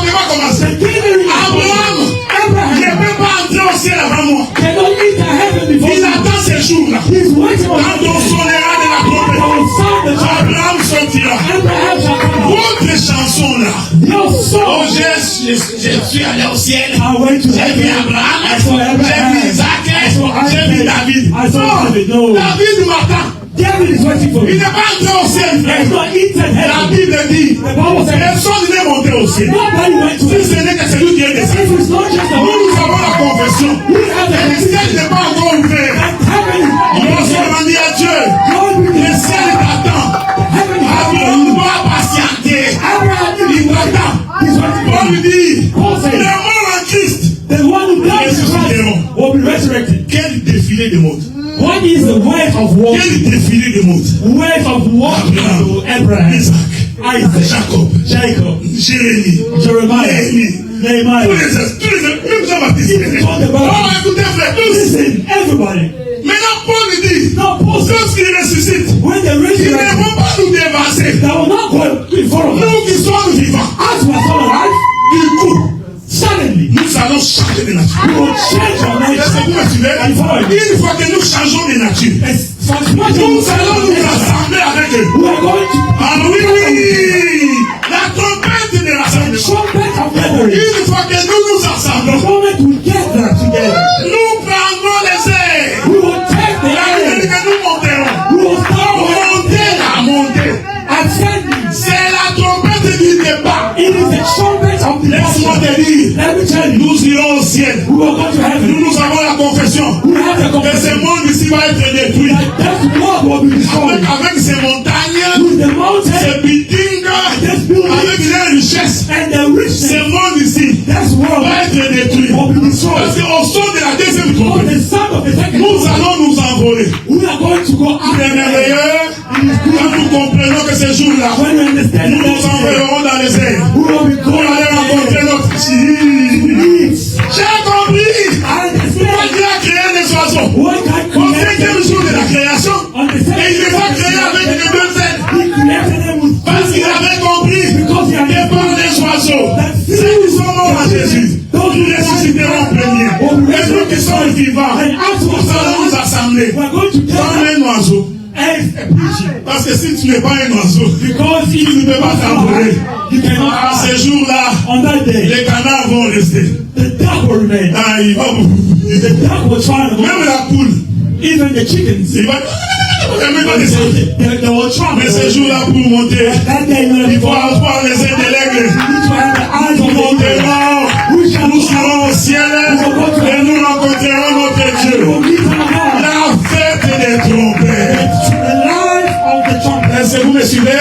sont là. Your Oh, soul. je suis allé au ciel. I went to J'ai vu heaven. Abraham. I saw J'ai Abraham. vu Isaac. I saw J'ai vu Isaac. David. I saw David. No. David m'attend. David is waiting for Il me. n'est pas entré au ciel. He has not eaten La heaven. Bible dit, The Bible says, personne n'est monté au ciel. nobody went to Si heaven. ce n'est que celui qui est descendu. If it's not just the Nous, Lord, nous avons la confession. we have the Et le ciel n'est pas encore ouvert. and heaven is Lorsqu'on a dit à Dieu, God will le ciel t'attend. heaven is Abraham doit patienter. Abraham Il is t'attend. He's waiting On for lui you. dit, Paul le says, mort en Christ. the one who dies in Christ will be resurrected. Quel défilé de mode. What is the wave of war? Quel défilé de mode. Wave of walking to Abraham, Isaac, Isaac, Jacob, Jacob, Jérémie, Jeremiah, Néhémie. Nehemiah. Même Jean-Baptiste. Oh, écoutez, frère, tous. Listen, everybody. Maintenant, Paul lui dit, Now, Paul says, lorsqu'il ressuscite, when they ils ne resurrect, vont pas nous dévaser. they will not go in front of us. Nous qui sommes vivants, As we are still alive, du coup, suddenly, nous allons changer de nature. we will change our Est-ce que nature. vous me suivez? Une fois que nous changeons de nature, As far as much as nous we allons nous are, rassembler avec eux. we are going to Ah oui, oui, la trompette de the rassemblement. trumpet of gathering. Une fois que nous nous The assemblons, moment we gather together, nous prendrons les airs. we will take the La Bible dit air. que nous monterons. We will start Monter la montée. ascending. C'est la trompette du départ. It is the trumpet of the Laisse-moi gospel. te dire, Let me tell you, nous irons au ciel. we will go to heaven. Nous avons la confession We have the que ce confession monde ici va être détruit. that this world will be destroyed. Avec ces montagnes, With the mountains ces buildings, This building. avec les richesses, and the ce richness, monde ici this world va être détruit. will be destroyed. Parce qu'au son de la deuxième For trompette, the son of the second, nous allons nous envoler. we are going to go Il est after merveilleux quand nous comprenons que ce jour-là, when we understand nous nous that envolerons dans les airs. we will be Pour going aller rencontrer notre Jésus. to J'ai compris. I Pourquoi understand Dieu a créé les oiseaux? what God Au created cinquième jour de la création, on the et il second les a créés avec les deux ailes. He created them with Parce qu'il avait compris because he que par understood les oiseaux, that ceux qui sont morts en Jésus, nous ressusciterons en premier. Et nous qui sommes vivants, and after nous allons nous assembler we are going to comme gather un oiseau. and preaching Parce que si tu n'es pas un oiseau, because tu ne peux pas t'envoler. you cannot À ce jour-là, on that day les canards vont rester. the duck will remain. Ah, il va The duck will try to même la poule, even the chickens. il va même pas descendre. They will try. Mais ce jour-là, pour monter, That day you il faut will avoir les ailes de l'aigle. need to have the eyes Nous of the eagle. monterons, We shall nous serons au ciel et nous rencontrerons notre Dieu. will meet our God. La fête des trompettes. The life of the trumpet. Est-ce que vous me suivez?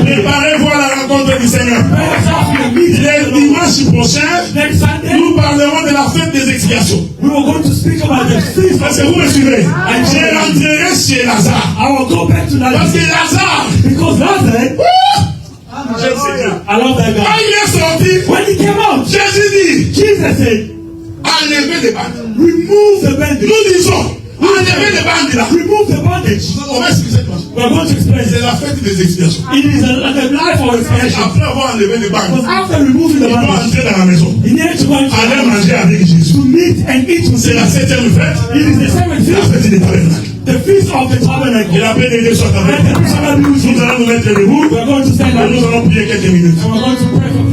Préparez-vous à la rencontre du Seigneur. Perhaps after the meeting Le dimanche prochain, next Sunday, nous parlerons de la fête des expiations. we were going to speak about the feast. Est-ce que vous me suivez? Je rentrerai chez Lazare. I will go back to Parce that que Lazare, because Lazarus, j'aime ce Dieu. I love that Quand guy. il est sorti, When he came out, Jésus dit, Jesus said, enlevez les bandes. remove the bandage. Nous disons, enlevez les bandes là. Remove the bandage. On va expliquer ça. We are going to explain C'est it. la fête des expiations. It is like a life of expression. Après avoir enlevé les bandes, Because after removing the il doit bandage, entrer dans la maison. he needed to go into the Aller house manger avec Jésus. to meet and eat with C'est la him. septième fête. It is the seventh La feast, fête des tabernacles. the feast of the Et tabernacle. la paix de Dieu soit avec Let the nous. peace of God be with Nous you. allons nous mettre debout We are going to stand et up nous allons prier quelques minutes. and we're going to pray for